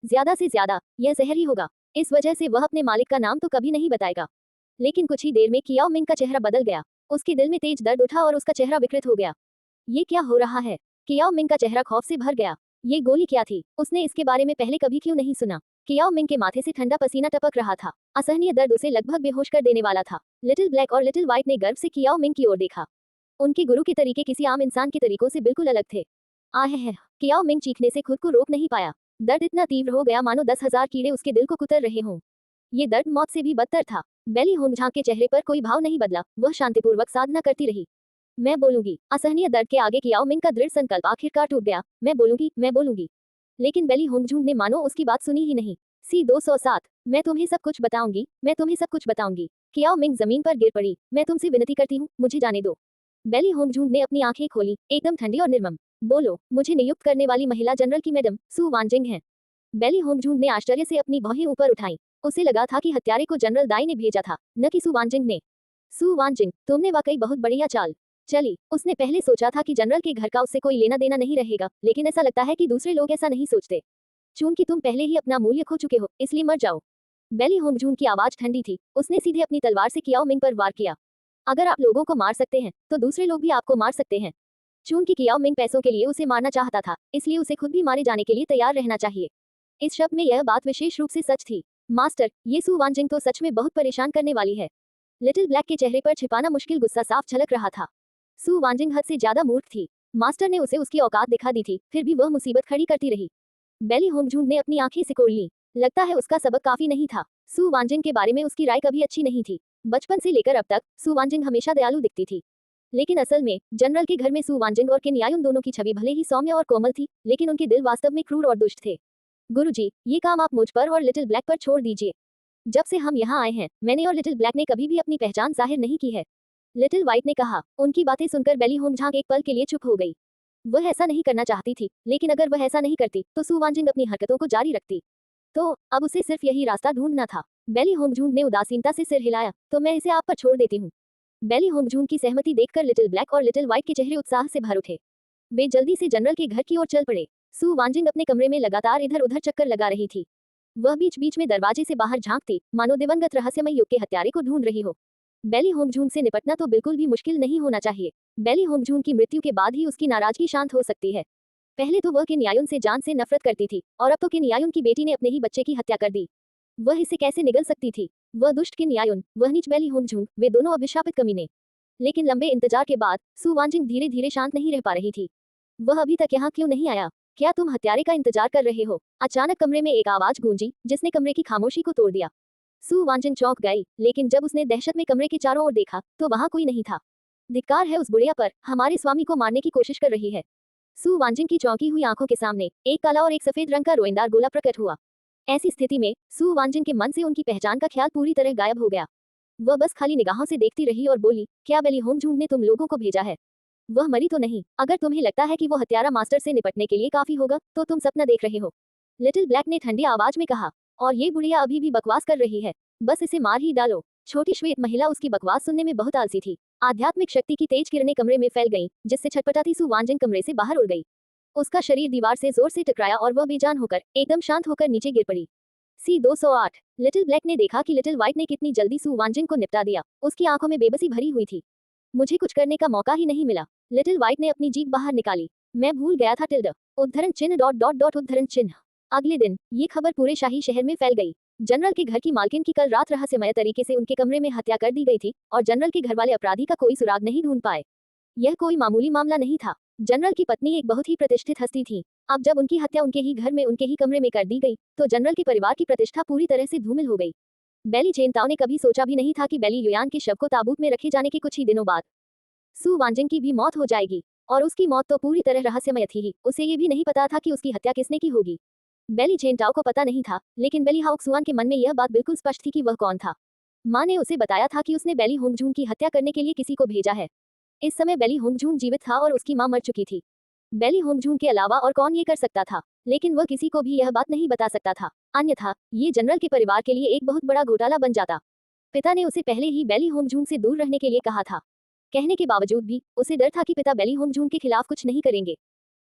ज्यादा से ज्यादा यह जहर ही होगा। इस वजह से वह अपने मालिक का नाम तो कभी नहीं बताएगा। लेकिन कुछ ही देर में कियाओ मिंग का चेहरा बदल गया। उसके दिल में तेज दर्द उठा और उसका चेहरा विकृत हो गया। ये क्या हो रहा है? कियाओ मिंग का चेहरा खौफ से भर गया। ये गोली क्या थी? उसने इसके बारे में पहले कभी क्यों नहीं सुना? कियाओ मिंग के माथे से ठंडा पसीना टपक रहा था। असहनीय दर्द उसे लगभग बेहोश कर देने वाला था। लिटिल ब्लैक और लिटिल व्हाइट ने गर्व से कियाओ मिंग की ओर देखा। उनके गुरु के तरीके किसी आम इंसान के तरीकों से बिल्कुल अलग थे। आहे, कियाओ मिंग चीखने से खुद को रोक नहीं पाया। दर्द इतना तीव्र हो गया मानो 10,000 कीड़े उसके दिल को कुतर रहे हों। ये दर्द मौत से भी बदतर था। बेली होंगझांग के चेहरे पर कोई भाव नहीं बदला। वह शांतिपूर्वक साधना करती रही। मैं बोलूंगी। असहनीय दर्द के आगे कियाओ मिंग का दृढ़ संकल्प आखिरकार टूट गया। मैं बोलूंगी, मैं बोलूंगी। लेकिन बेली होंगझूंग ने मानो उसकी बात सुनी ही नहीं। C-207, मैं तुम्हें सब कुछ बताऊंगी, मैं तुम्हें सब कुछ बताऊंगी। कियाओ मिंग जमीन पर गिर पड़ी। मैं तुमसे विनती करती हूँ, मुझे जाने दो। बेली होंगझूंग ने अपनी आंखें खोली, एकदम ठंडी और निर्मम। बोलो, मुझे नियुक्त करने वाली महिला जनरल की मैडम सू वानजिंग है। बेली होंगझूंग ने आश्चर्य से अपनी भौहें ऊपर उठाई। उसे लगा था कि हत्यारे को जनरल दाई ने भेजा था, न कि सू वानजिंग ने। सू वानजिंग, तुमने वाकई बहुत बढ़िया चाल चली। उसने पहले सोचा था कि जनरल के घर का उससे कोई लेना देना नहीं रहेगा, लेकिन ऐसा लगता है कि दूसरे लोग ऐसा नहीं सोचते। चूंकि तुम पहले ही अपना मूल्य खो चुके हो, इसलिए मर जाओ। बेली होंगझूंग की आवाज ठंडी थी। उसने सीधे अपनी तलवार से कियाओ मिंग पर वार किया। अगर आप लोगों को मार सकते हैं, तो दूसरे लोग भी आपको मार सकते हैं। चूंकि कियाओ मिंग पैसों के लिए उसे मारना चाहता था, इसलिए उसे खुद भी मारे जाने के लिए तैयार रहना चाहिए। इस शब्द में यह बात विशेष रूप से सच थी। मास्टर, ये सू वानजिंग तो सच में बहुत परेशान करने वाली है। लिटिल ब्लैक के चेहरे पर छिपाना मुश्किल गुस्सा साफ झलक रहा था। सू वानजिंग हद से ज्यादा मूर्ख थी। मास्टर ने उसे उसकी औकात दिखा दी थी, फिर भी वह मुसीबत खड़ी करती रही। बेली होंगझूंग ने अपनी आंखें सिकोड़ ली। लगता है उसका सबक काफी नहीं था। सु वांजिंग के बारे में उसकी राय कभी अच्छी नहीं थी। बचपन से लेकर अब तक सु वांजिंग हमेशा दयालु दिखती थी। लेकिन असल में जनरल के घर में सु वांजिंग और किन यायुन दोनों की छवि भले ही सौम्य और कोमल थी, लेकिन उनके दिल वास्तव में क्रूर और दुष्ट थे। गुरुजी, ये काम आप मुझ पर और लिटिल ब्लैक पर छोड़ दीजिए। जब से हम यहाँ आए हैं, मैंने और लिटिल ब्लैक ने कभी भी अपनी पहचान जाहिर नहीं की है। लिटिल व्हाइट ने कहा। उनकी बातें सुनकर बेली होंगझांग एक पल के लिए चुप हो गई। वह ऐसा नहीं करना चाहती थी, लेकिन अगर वह ऐसा नहीं करती तो सु वांजिंग अपनी हरकतों को जारी रखती। तो अब उसे सिर्फ यही रास्ता ढूंढना था। बेली होंगझूंग ने उदासीनता से सिर हिलाया। तो मैं इसे आप पर छोड़ देती हूँ। बेली होंगझूंग की सहमति देखकर लिटिल ब्लैक और लिटिल व्हाइट के चेहरे उत्साह से भर उठे। वे जल्दी से जनरल के घर की ओर चल पड़े। सु वांजिंग अपने कमरे में लगातार इधर उधर चक्कर लगा रही थी। वह बीच बीच में दरवाजे से बाहर झांकती, मानो दिवंगत रहस्यमय युग के हत्यारे को ढूंढ रही हो। बेली होंगझूंग से निपटना तो बिल्कुल भी मुश्किल नहीं होना चाहिए। बेली होंगझूंग की मृत्यु के बाद ही उसकी नाराजगी शांत हो सकती है। पहले तो वह किन यायुन से जान से नफरत करती थी, और अब तो किन यायुन की बेटी ने अपने ही बच्चे की हत्या कर दी। वह इसे कैसे निगल सकती थी? वह दुष्ट किन यायुन, वह नीच बेली होंगझूंग, वे दोनों अभिशापित कमीने। लेकिन लंबे इंतजार के बाद सु वांजिंग धीरे धीरे शांत नहीं रह पा रही थी। वह अभी तक यहाँ क्यों नहीं आया? क्या तुम हत्यारे का इंतजार कर रहे हो? अचानक कमरे में एक आवाज गूंजी, जिसने कमरे की खामोशी को तोड़ दिया। सु वांजिंग चौंक गई, लेकिन जब उसने दहशत में कमरे के चारों ओर देखा तो वहां कोई नहीं था। धिक्कार है उस बुढ़िया पर, हमारे स्वामी को मारने की कोशिश कर रही है। सु वांजिंग की चौंकी हुई आंखों के सामने एक काला और एक सफेद रंग का रोएंदार गोला प्रकट हुआ। ऐसी स्थिति में सु वांजिंग के मन से उनकी पहचान का ख्याल पूरी तरह गायब हो गया। वह बस खाली निगाहों से देखती रही और बोली, क्या बेली होंगझूंग ने तुम लोगों को भेजा है? वह मरी तो नहीं? अगर तुम्हें लगता है कि वो हत्यारा मास्टर से निपटने के लिए काफी होगा, तो तुम सपना देख रहे हो। लिटिल ब्लैक ने ठंडी आवाज में कहा। और ये बुढ़िया अभी भी बकवास कर रही है, बस इसे मार ही डालो। छोटी श्वेत महिला उसकी बकवास सुनने में बहुत आलसी थी। आध्यात्मिक शक्ति की तेज किरणें कमरे में फैल गईं, जिससे छटपटाती सु वांजिंग कमरे से बाहर उड़ गई। उसका शरीर दीवार से जोर से टकराया और वह बेजान होकर एकदम शांत होकर नीचे गिर पड़ी। C208। लिटिल ब्लैक ने देखा कि लिटिल व्हाइट ने कितनी जल्दी सु वांजिंग को निपटा दिया। उसकी आंखों में बेबसी भरी हुई थी। मुझे कुछ करने का मौका ही नहीं मिला। लिटिल व्हाइट ने अपनी जीभ बाहर निकाली। मैं भूल गया था टिल्ड उद्धरण चिन्ह डॉट डॉट डॉट उद्धरण चिन्ह। अगले दिन ये खबर पूरे शाही शहर में फैल गई। जनरल के घर की मालकिन की कल रात रहस्यमय तरीके से उनके कमरे में हत्या कर दी गई थी, और जनरल के घर वाले अपराधी का कोई सुराग नहीं ढूंढ पाए। यह कोई मामूली मामला नहीं था। जनरल की पत्नी एक बहुत ही प्रतिष्ठित हस्ती थी। अब जब उनकी हत्या उनके ही घर में उनके ही कमरे में कर दी गई, तो जनरल के परिवार की प्रतिष्ठा पूरी तरह से धूमिल हो गई। बेली चेनताओ ने कभी सोचा भी नहीं था कि बेली युयान के शव को ताबूत में रखे जाने के कुछ ही दिनों बाद सु वांजिंग की भी मौत हो जाएगी। और उसकी मौत तो पूरी तरह रहस्यमय थी ही। उसे ये भी नहीं पता था कि उसकी हत्या किसने की होगी। बेली चेनताओ को पता नहीं था, लेकिन बेली हाओक्सुआन के मन में यह बात बिल्कुल स्पष्ट थी कि वह कौन था। माँ ने उसे बताया था कि उसने बेली होंगझूंग की हत्या करने के लिए किसी को भेजा है। इस समय बेली होंगझूंग जीवित था और उसकी माँ मर चुकी थी। बेली होंगझूंग के अलावा और कौन ये कर सकता था? लेकिन वह किसी को भी यह बात नहीं बता सकता था, अन्यथा ये जनरल के परिवार के लिए एक बहुत बड़ा घोटाला बन जाता। पिता ने उसे पहले ही बेली होंगझूंग से दूर रहने के लिए कहा था। कहने के बावजूद भी उसे डर था कि पिता बेली होंगझूंग के खिलाफ कुछ नहीं करेंगे।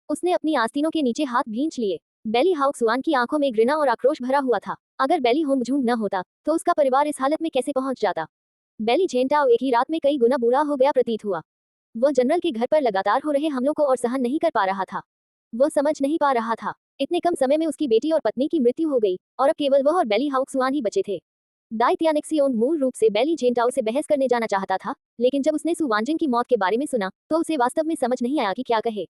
उसने अपनी आस्तीनों के नीचे हाथ भींच लिए। बेली हाओक्सुआन की आंखों में घृणा और आक्रोश भरा हुआ था। अगर बेली होंगझूंग न होता तो उसका परिवार इस हालत में कैसे पहुंच जाता? बेली चेनताओ एक ही रात में कई गुना बुरा हो गया प्रतीत हुआ। वह जनरल के घर पर लगातार हो रहे हमलों को और सहन नहीं कर पा रहा था। वह समझ नहीं पा रहा था, इतने कम समय में उसकी बेटी और पत्नी की मृत्यु हो गई, और अब केवल वह और बेली हाओक्सुआन ही बचे थे। दाई तियानिक्सियोन मूल रूप से बेली चेनताओ से बहस करने जाना चाहता था, लेकिन जब उसने सु वांजिंग की मौत के बारे में सुना तो उसे वास्तव में समझ नहीं आया कि क्या कहे।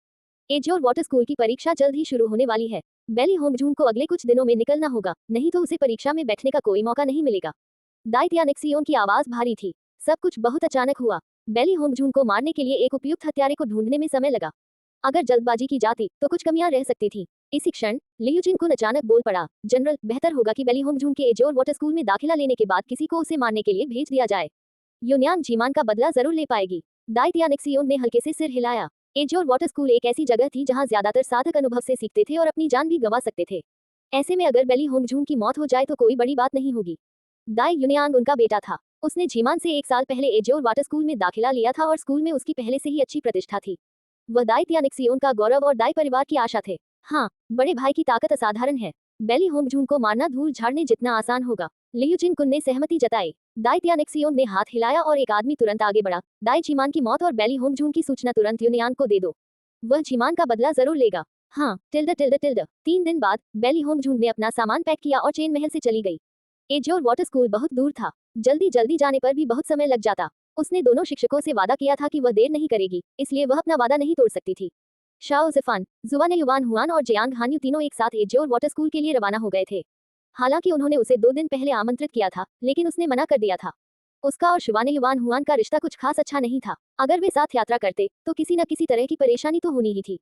एजोर वाटर स्कूल की परीक्षा जल्द ही शुरू होने वाली है। बेली होंगझूंग को अगले कुछ दिनों में निकलना होगा, नहीं तो उसे परीक्षा में बैठने का कोई मौका नहीं मिलेगा। दाई तियानिक्सियोन की आवाज भारी थी। सब कुछ बहुत अचानक हुआ। बेली होंगझूंग को मारने के लिए एक उपयुक्त हत्यारे को ढूंढने में समय लगा। अगर जल्दबाजी की जाती तो कुछ कमियां रह सकती थी। इसी क्षण लियूजिन कुन अचानक बोल पड़ा, जनरल, बेहतर होगा कि बेली होंगझूंग के एजोर वाटर स्कूल में दाखिला लेने के बाद किसी को उसे मारने के लिए भेज दिया जाए। युनियांग जीमान का बदला जरूर ले पाएगी। दाई तियानिक्सियोन ने हल्के से सिर हिलाया। एजोर वाटर स्कूल एक ऐसी जगह थी जहां ज्यादातर साधक अनुभव से सीखते थे और अपनी जान भी गंवा सकते थे। ऐसे में अगर बेली होंगझूंग की मौत हो जाए तो कोई बड़ी बात नहीं होगी। दाई युनियांग उनका बेटा था। उसने जीमान से 1 साल पहले एजोर वाटर स्कूल में दाखिला लिया था और स्कूल में उसकी पहले से ही अच्छी प्रतिष्ठा थी। वह दाई तियानिक्सियोन का गौरव और दाई परिवार की आशा थे। हाँ, बड़े भाई की ताकत असाधारण है। बेली होंगझूंग को मारना धूल झाड़ने जितना आसान होगा। लियूजिन कुन ने सहमति जताई। दाई तियानिक्सियोन ने हाथ हिलाया और एक आदमी तुरंत आगे बढ़ा। दाई जीमान की मौत और बेली होंगझूंग की सूचना तुरंत युनियांग को दे दो। वह जीमान का बदला जरूर लेगा। हाँ, टिल्ड टिल्ड टिल्ड। 3 दिन बाद बेली होंगझूंग ने अपना सामान पैक किया और चेन महल से चली गई। एजोर वाटर स्कूल बहुत दूर था। जल्दी जल्दी जाने पर भी बहुत समय लग जाता। उसने दोनों शिक्षकों से वादा किया था कि वह देर नहीं करेगी, इसलिए वह अपना वादा नहीं तोड़ सकती थी। शाओ ज़िफान, जुआन युवान हुआन और जियांग हान्यू तीनों एक साथ एजोर वाटर स्कूल के लिए रवाना हो गए थे। हालांकि उन्होंने उसे 2 दिन पहले आमंत्रित किया था, लेकिन उसने मना कर दिया था। उसका और शिवानी युवान हुआन का रिश्ता कुछ खास अच्छा नहीं था। अगर वे साथ यात्रा करते तो किसी न किसी तरह की परेशानी तो होनी ही थी।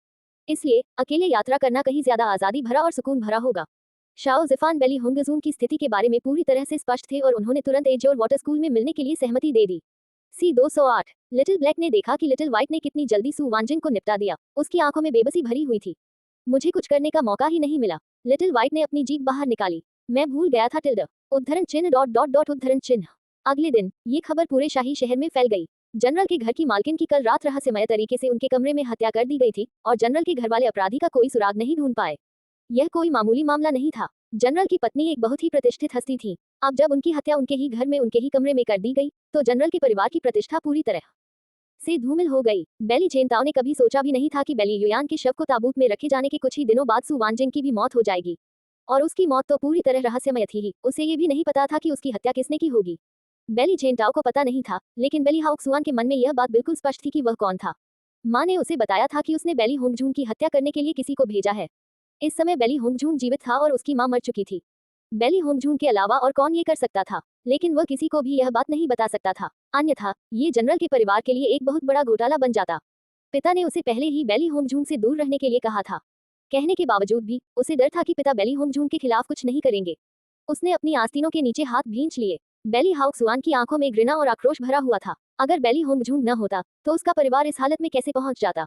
इसलिए अकेले यात्रा करना कहीं ज्यादा आजादी भरा और सुकून भरा होगा। शाओ जिफान बेली होंगजून की स्थिति के बारे में पूरी तरह से स्पष्ट थे और उन्होंने तुरंत एजोर वाटर स्कूल में मिलने के लिए सहमति दे दी। C208 लिटिल ब्लैक ने देखा कि लिटिल व्हाइट ने कितनी जल्दी सू वांजिन को निपटा दिया। उसकी आंखों में बेबसी भरी हुई थी। मुझे कुछ करने का मौका ही नहीं मिला। लिटिल व्हाइट ने अपनी जीभ बाहर निकाली। मैं भूल गया था टिल्ड उद्धरण चिन्ह डॉट डॉट डॉट उद्धरण चिन्ह। अगले दिन ये खबर पूरे शाही शहर में फैल गई। जनरल के घर की मालकिन की कल रात रहस्यमय तरीके से उनके कमरे में हत्या कर दी गई थी और जनरल के घर वाले अपराधी का कोई सुराग नहीं ढूंढ पाए। यह कोई मामूली मामला नहीं था। जनरल की पत्नी एक बहुत ही प्रतिष्ठित हस्ती थी। अब जब उनकी हत्या उनके ही घर में उनके ही कमरे में कर दी गई तो जनरल के परिवार की प्रतिष्ठा पूरी तरह से धूमिल हो गई। बेली चेनताओ ने कभी सोचा भी नहीं था कि बेली युयान के शव को ताबूत में रखे जाने के कुछ ही दिनों बाद सू वांजिन की भी मौत हो जाएगी। और उसकी मौत तो पूरी तरह रहस्यमय थी ही। उसे ये भी नहीं पता था कि उसकी हत्या किसने की होगी। बेली चेनताओ को पता नहीं था, लेकिन बेली हाओक्सुआन के मन में यह बात बिल्कुल स्पष्ट थी कि वह कौन था। माँ ने उसे बताया था कि उसने बेली होंगजून की हत्या करने के लिए किसी को भेजा है। इस समय बेली होंगजून जीवित था और उसकी माँ मर चुकी थी। बेली होंगजून के अलावा और कौन ये कर सकता था, लेकिन वह किसी को भी यह बात नहीं बता सकता था। अन्यथा ये जनरल के परिवार के लिए एक बहुत बड़ा घोटाला बन जाता। पिता ने उसे पहले ही बेली होंगजून से दूर रहने के लिए कहा था। कहने के बावजूद भी उसे डर था कि पिता बेली होंगजून के खिलाफ कुछ नहीं करेंगे। उसने अपनी आस्तीनों के नीचे हाथ भींच लिए। बेली हाओक्सुआन की आंखों में घृणा और आक्रोश भरा हुआ था। अगर बेली होंगजून न होता तो उसका परिवार इस हालत में कैसे पहुंच जाता।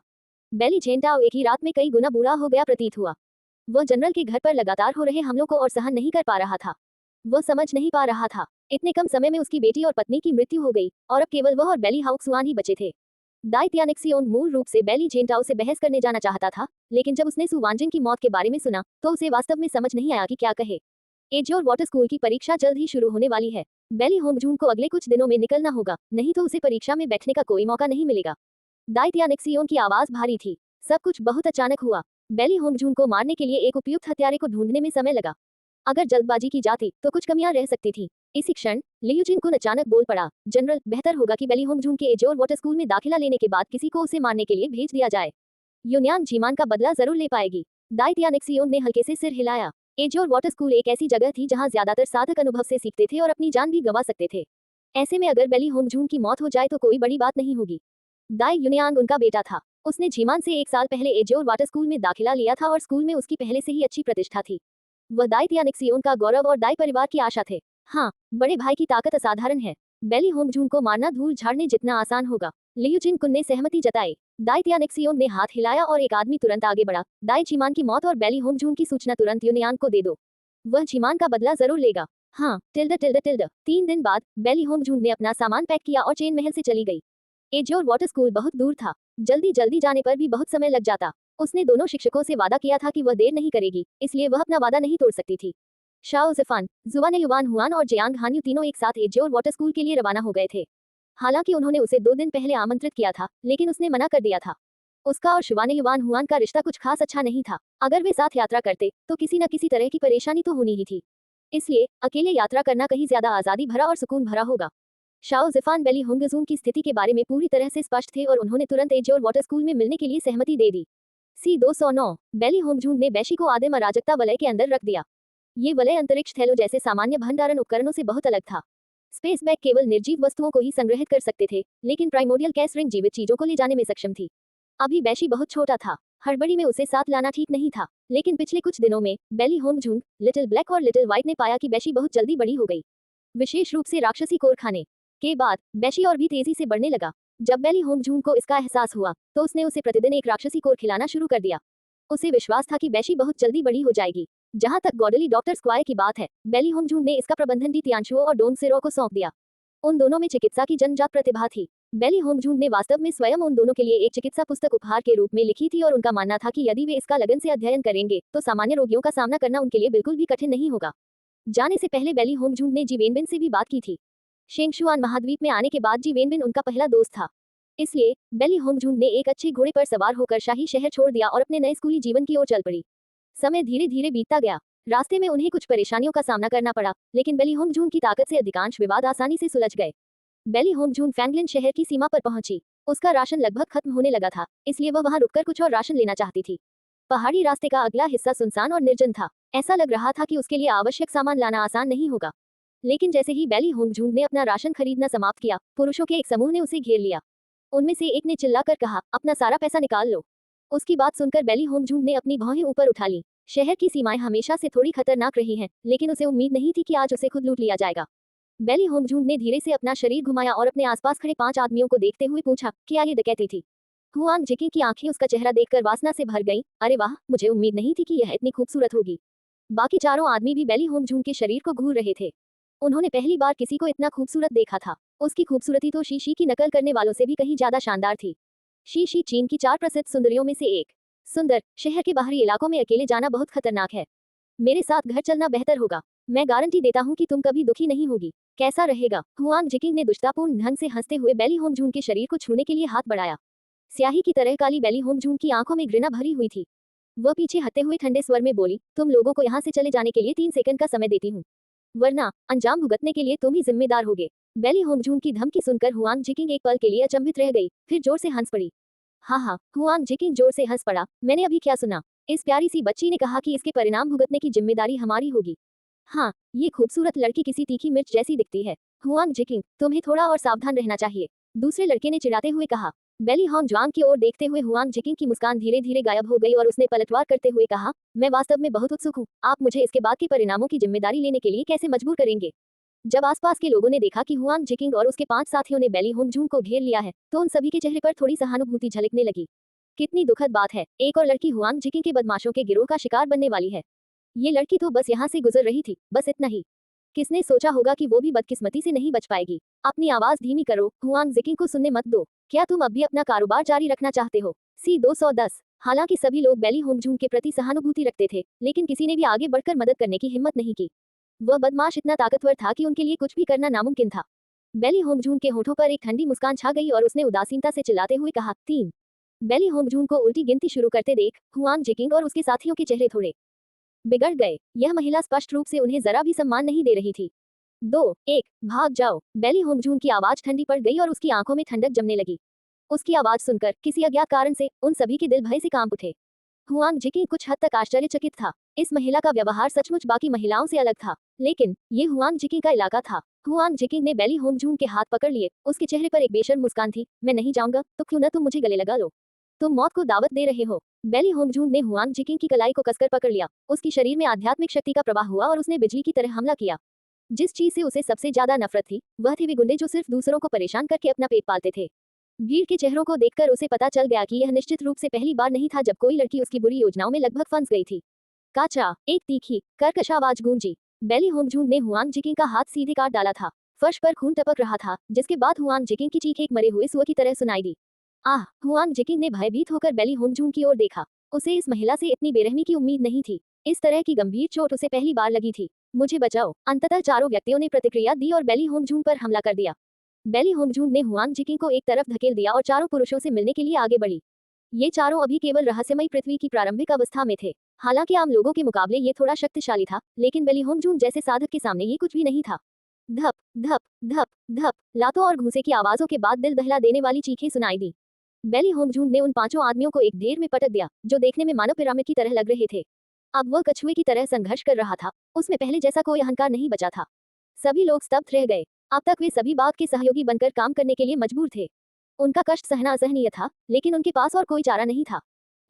बेली चेनताओ एक ही रात में कई गुना बुरा हो गया प्रतीत हुआ। वह जनरल के घर पर लगातार हो रहे हमलों को और सहन नहीं कर पा रहा था। वह समझ नहीं पा रहा था, इतने कम समय में उसकी बेटी और पत्नी की मृत्यु हो गई और अब केवल वह और बेली हाओक्सुआन ही बचे थे। दाई त्यानिक्सियोन मूल रूप से बेली चेनताओ से बहस करने जाना चाहता था, लेकिन जब उसने सू वांजिन की मौत के बारे में सुना तो उसे वास्तव में समझ नहीं आया कि क्या कहे। एजोर वाटर स्कूल की परीक्षा जल्द ही शुरू होने वाली है। बेली होंगजून को अगले कुछ दिनों में निकलना होगा, नहीं तो उसे परीक्षा में बैठने का कोई मौका नहीं मिलेगा। दाई त्यानिक्सियोन की आवाज भारी थी। सब कुछ बहुत अचानक हुआ। बेली होंगजून को मारने के लिए एक उपयुक्त हत्यारे को ढूंढने में समय लगा। अगर जल्दबाजी की जाती तो कुछ कमियां रह सकती थी। इसी क्षण लियूजिन कुन अचानक बोल पड़ा, जनरल, बेहतर होगा कि बेली होंगजून के एजोर वाटर स्कूल में दाखिला लेने के बाद किसी को उसे मारने के लिए भेज दिया जाए। युनियांग जीमान का बदला जरूर ले पाएगी। दाई त्यानिक्सियोन ने हल्के से सिर हिलाया। एजोर वाटर स्कूल एक ऐसी जगह थी जहां ज्यादातर साधक अनुभव से सीखते थे और अपनी जान भी गंवा सकते थे। ऐसे में अगर बेली होंगजून की मौत हो जाए तो कोई बड़ी बात नहीं होगी। दाई युनियांग उनका बेटा था। उसने जीमान से 1 साल पहले एजोर वाटर स्कूल में दाखिला लिया था और स्कूल में उसकी पहले से ही अच्छी प्रतिष्ठा थी। वह दाई त्यानिक्सियोन का गौरव और दाई परिवार की आशा थे। हाँ, बड़े भाई की ताकत असाधारण है। बेली होंगजून को मारना धूल झाड़ने जितना आसान होगा। लियूजिन कुन ने सहमति जताई। दाई त्यानिक्सियोन ने हाथ हिलाया और एक आदमी तुरंत आगे बढ़ा। दाई जीमान की मौत और बेली होंगजून की सूचना तुरंत युनियांग को दे दो। वह जीमान का बदला जरूर लेगा। हाँ, टिल्ड टिल्ड टिल्ड। 3 दिन बाद बेली होंगजून ने अपना सामान पैक किया और चेन महल से चली गई। एजोर वाटर स्कूल बहुत दूर था। जल्दी जल्दी जाने पर भी बहुत समय लग जाता। उसने दोनों शिक्षकों से वादा किया था कि वह देर नहीं करेगी, इसलिए वह अपना वादा नहीं तोड़ सकती थी। शाओ जिफान, जुआन युवान हुआन और जियांग हान्यू तीनों एक साथ एजोर वाटर स्कूल के लिए रवाना हो गए थे। हालांकि उन्होंने उसे 2 दिन पहले आमंत्रित किया था, लेकिन उसने मना कर दिया था। उसका और शिवान युवान हुआन का रिश्ता कुछ खास अच्छा नहीं था। अगर वे साथ यात्रा करते तो किसी न किसी तरह की परेशानी तो होनी ही थी। इसलिए अकेले यात्रा करना कहीं ज्यादा आजादी भरा और सुकून भरा होगा। शाओ जिफान बेली होंगजून की स्थिति के बारे में पूरी तरह से स्पष्ट थे और उन्होंने तुरंत एजोर वाटर स्कूल में मिलने के लिए सहमति दे दी। C209 बेली होंगजून ने बैशी को आदिम अराजकता वलय के अंदर रख दिया। ये वलय अंतरिक्ष थैलों जैसे सामान्य भंडारण उपकरणों से बहुत अलग था। स्पेस बैग केवल निर्जीव वस्तुओं को ही संग्रहित कर सकते थे, लेकिन प्राइमोडियल कैस रिंग जीवित चीजों को ले जाने में सक्षम थी। अभी बैशी बहुत छोटा था। हड़बड़ी में उसे साथ लाना ठीक नहीं था, लेकिन पिछले कुछ दिनों में बेली होंगजून, लिटिल ब्लैक और लिटिल व्हाइट ने पाया कि बैशी बहुत जल्दी बड़ी हो गई। विशेष रूप से राक्षसी कोर खाने के बाद बैशी और भी तेजी से बढ़ने लगा। जब बेली होंगजून को इसका एहसास हुआ तो उसने उसे प्रतिदिन एक राक्षसी कोर खिलाना शुरू कर दिया। उसे विश्वास था कि बैशी बहुत जल्दी बड़ी हो जाएगी। जहां तक गॉडली डॉक्टर स्क्वायर की बात है, बेली होंगजून ने इसका प्रबंधन भी तियांशुओ और डोंग सिरो को सौंप दिया। उन दोनों में चिकित्सा की जन्मजात प्रतिभा थी। बेली होंगजून ने वास्तव में स्वयं उन दोनों के लिए एक चिकित्सा पुस्तक उपहार के रूप में लिखी थी और उनका मानना था कि यदि वे इसका लगन से अध्ययन करेंगे तो सामान्य रोगियों का सामना करना उनके लिए बिल्कुल भी कठिन नहीं होगा। जाने से पहले बेली होंगजून ने जी वेनबिन से भी बात की थी। शेंगशुआन महाद्वीप में आने के बाद जी वेनबिन उनका पहला दोस्त था। इसलिए बेली होंगजून ने एक अच्छे घोड़े पर सवार होकर शाही शहर छोड़ दिया और अपने नए स्कूली जीवन की ओर चल पड़ी। समय धीरे धीरे बीतता गया। रास्ते में उन्हें कुछ परेशानियों का सामना करना पड़ा, लेकिन बेली होंगजून की ताकत से अधिकांश विवाद आसानी से सुलझ गए। बेली होंगजून फैंगलिन शहर की सीमा पर पहुंची। उसका राशन लगभग खत्म होने लगा था, इसलिए वह वहां रुककर कुछ और राशन लेना चाहती थी। पहाड़ी रास्ते का अगला हिस्सा सुनसान और निर्जन था। ऐसा लग रहा था कि उसके लिए आवश्यक सामान लाना आसान नहीं होगा। लेकिन जैसे ही बेली होंगजूंग ने अपना राशन खरीदना समाप्त किया, पुरुषों के एक समूह ने उसे घेर लिया। उनमें से एक ने चिल्लाकर कहा, अपना सारा पैसा निकाल लो। उसकी बात सुनकर बेली होंगजूंग ने अपनी भौहें ऊपर उठा ली। शहर की सीमाएं हमेशा से थोड़ी खतरनाक रही हैं, लेकिन उसे उम्मीद नहीं थी कि आज उसे खुद लूट लिया जाएगा। बेली होंगजूंग ने धीरे से अपना शरीर घुमाया और अपने आसपास खड़े 5 आदमियों को देखते हुए पूछा, क्या ये डकैती थी? हुआंग जिकिंग की आंखें उसका चेहरा देखकर वासना से भर गईं। अरे वाह, मुझे उम्मीद नहीं थी कि यह इतनी खूबसूरत होगी। बाकी चारों आदमी भी बेली होंगजूंग के शरीर को घूर रहे थे। उन्होंने पहली बार किसी को इतना खूबसूरत देखा था। उसकी खूबसूरती तो शीशी की नकल करने वालों से भी कहीं ज्यादा शानदार थी। शीशी चीन की 4 प्रसिद्ध सुंदरियों में से एक। सुंदर, शहर के बाहरी इलाकों में अकेले जाना बहुत खतरनाक है। मेरे साथ घर चलना बेहतर होगा। मैं गारंटी देता हूँ कि तुम कभी दुखी नहीं होगी। कैसा रहेगा? हुआंग जिकिंग ने दुष्टापूर्ण ढंग से हंसते हुए बेली होंगजूंग के शरीर को छूने के लिए हाथ बढ़ाया। स्याही की तरह काली बेली होंगजूंग की आंखों में घृणा भरी हुई थी। वह पीछे हटते हुए ठंडे स्वर में बोली, तुम लोगों को यहाँ से चले जाने के लिए 3 सेकंड का समय देती हूँ, वरना अंजाम भुगतने के लिए तुम ही जिम्मेदार होगे। बेली होंगजूंग की धमकी सुनकर हुआंग जिकिंग एक पल के लिए अचंभित रह गई, फिर जोर से हंस पड़ी। हाँ हाँ, हुआंग जिकिंग जोर से हंस पड़ा। मैंने अभी क्या सुना? इस प्यारी सी बच्ची ने कहा कि इसके परिणाम भुगतने की जिम्मेदारी हमारी होगी। हाँ, ये खूबसूरत लड़की किसी तीखी मिर्च जैसी दिखती है। हुआंग जिकिंग, तुम्हें थोड़ा और सावधान रहना चाहिए, दूसरे लड़के ने चिढ़ाते हुए कहा। बेली होंगजुआंग की ओर देखते हुए हुआंग जिकिंग की मुस्कान धीरे धीरे गायब हो गई और उसने पलटवार करते हुए कहा, मैं वास्तव में बहुत उत्सुक हूँ। आप मुझे इसके बाद के परिणामों की जिम्मेदारी लेने के लिए कैसे मजबूर करेंगे? जब आसपास के लोगों ने देखा कि हुआंग जिकिंग और उसके 5 साथियों ने बेली होंगजूंग को घेर लिया है, तो उन सभी के चेहरे पर थोड़ी सहानुभूति झलकने लगी। कितनी दुखद बात है, एक और लड़की हुआंग जिकिंग के बदमाशों के गिरोह का शिकार बनने वाली है। ये लड़की तो बस यहाँ से गुजर रही थी, बस इतना ही। किसने सोचा होगा कि वो भी बदकिस्मती से नहीं बच पाएगी। अपनी आवाज धीमी करो, हुआंग जिकिंग को सुनने मत दो। क्या तुम अब भी अपना कारोबार जारी रखना चाहते हो? C-210। हालांकि सभी लोग बेली होंगजूंग के प्रति सहानुभूति रखते थे, लेकिन किसी ने भी आगे बढ़कर मदद करने की हिम्मत नहीं की। वह बदमाश इतना ताकतवर था कि उनके लिए कुछ भी करना नामुमकिन था। बेली होंगजूंग के होठों पर एक ठंडी मुस्कान छा गई और उसने उदासीनता से चिल्लाते हुए कहा, 3। बेली होंगजूंग को उल्टी गिनती शुरू करते देख हुआंग जिकिंग और उसके साथियों के चेहरे थोड़े बिगड़ गए। यह महिला स्पष्ट रूप से उन्हें जरा भी सम्मान नहीं दे रही थी। 2, 1, भाग जाओ। बेली होंगजूंग की आवाज ठंडी पड़ गई और उसकी आंखों में ठंडक जमने लगी। उसकी आवाज सुनकर किसी अज्ञात कारण से उन सभी के दिल भय से कांप उठे। हुआंग जिकिंग कुछ हद तक आश्चर्यचकित था। इस महिला का व्यवहार सचमुच बाकी महिलाओं से अलग था, लेकिन ये हुआंग जिकिंग का इलाका था। हुआंग जिकिंग ने बेली होंगजूंग के हाथ पकड़ लिए। उसके चेहरे पर एक बेशर्म मुस्कान थी। मैं नहीं जाऊंगा तो क्यों न तुम मुझे गले लगा लो। तुम मौत को दावत दे रहे हो। बेली होंगजूंग ने हुआंग जिकिंग की कलाई को कसकर पकड़ लिया। उसकी शरीर में आध्यात्मिक शक्ति का प्रवाह हुआ और उसने बिजली की तरह हमला किया। जिस चीज से उसे सबसे ज्यादा नफरत थी, वह थे वे गुंडे जो सिर्फ दूसरों को परेशान करके अपना पेट पालते थे। भीड़ के चेहरों को देखकर उसे पता चल गया कि यह निश्चित रूप से पहली बार नहीं था जब कोई लड़की उसकी बुरी योजनाओं में लगभग फंस गई थी। काचा, एक तीखी कर्कश आवाज गूंजी। बेली होंगजूंग ने हुआंग जिकिंग का हाथ सीधे काट डाला था। फर्श पर खून टपक रहा था, जिसके बाद हुआंग जिकिंग की चीख एक मरे हुए सुअर की तरह सुनाई दी। आह! हुआंग जिकिंग ने भयभीत होकर बेली होंगजूंग की ओर देखा। उसे इस महिला से इतनी बेरहमी की उम्मीद नहीं थी। इस तरह की गंभीर चोट उसे पहली बार लगी थी। मुझे बचाओ। अंततः चारों व्यक्तियों ने प्रतिक्रिया दी और बेली होंगजूंग पर हमला कर दिया। बेली होंगजूंग ने हुआंग जिकिंग को एक तरफ धकेल दिया और चारों पुरुषों से मिलने के लिए आगे बढ़ी। ये चारों अभी केवल रहस्यमयी पृथ्वी की प्रारंभिक अवस्था में थे। हालांकि आम लोगों के मुकाबले ये थोड़ा शक्तिशाली था, लेकिन बेली होंगजूंग जैसे साधक के सामने ये कुछ भी नहीं था। धप धप धप धप लातों और घूंसे की आवाजों के बाद दिल दहला देने वाली चीखें सुनाई दी। बेली होंगजूंग ने उन 5 आदमियों को एक ढेर में पटक दिया, जो देखने में मानव पिरामिड की तरह लग रहे थे। अब वह कछुए की तरह संघर्ष कर रहा था। उसमें पहले जैसा कोई अहंकार नहीं बचा था। सभी लोग स्तब्ध रह गए। अब तक वे सभी बाग के सहयोगी बनकर काम करने के लिए मजबूर थे। उनका कष्ट सहना असहनीय था, लेकिन उनके पास और कोई चारा नहीं था।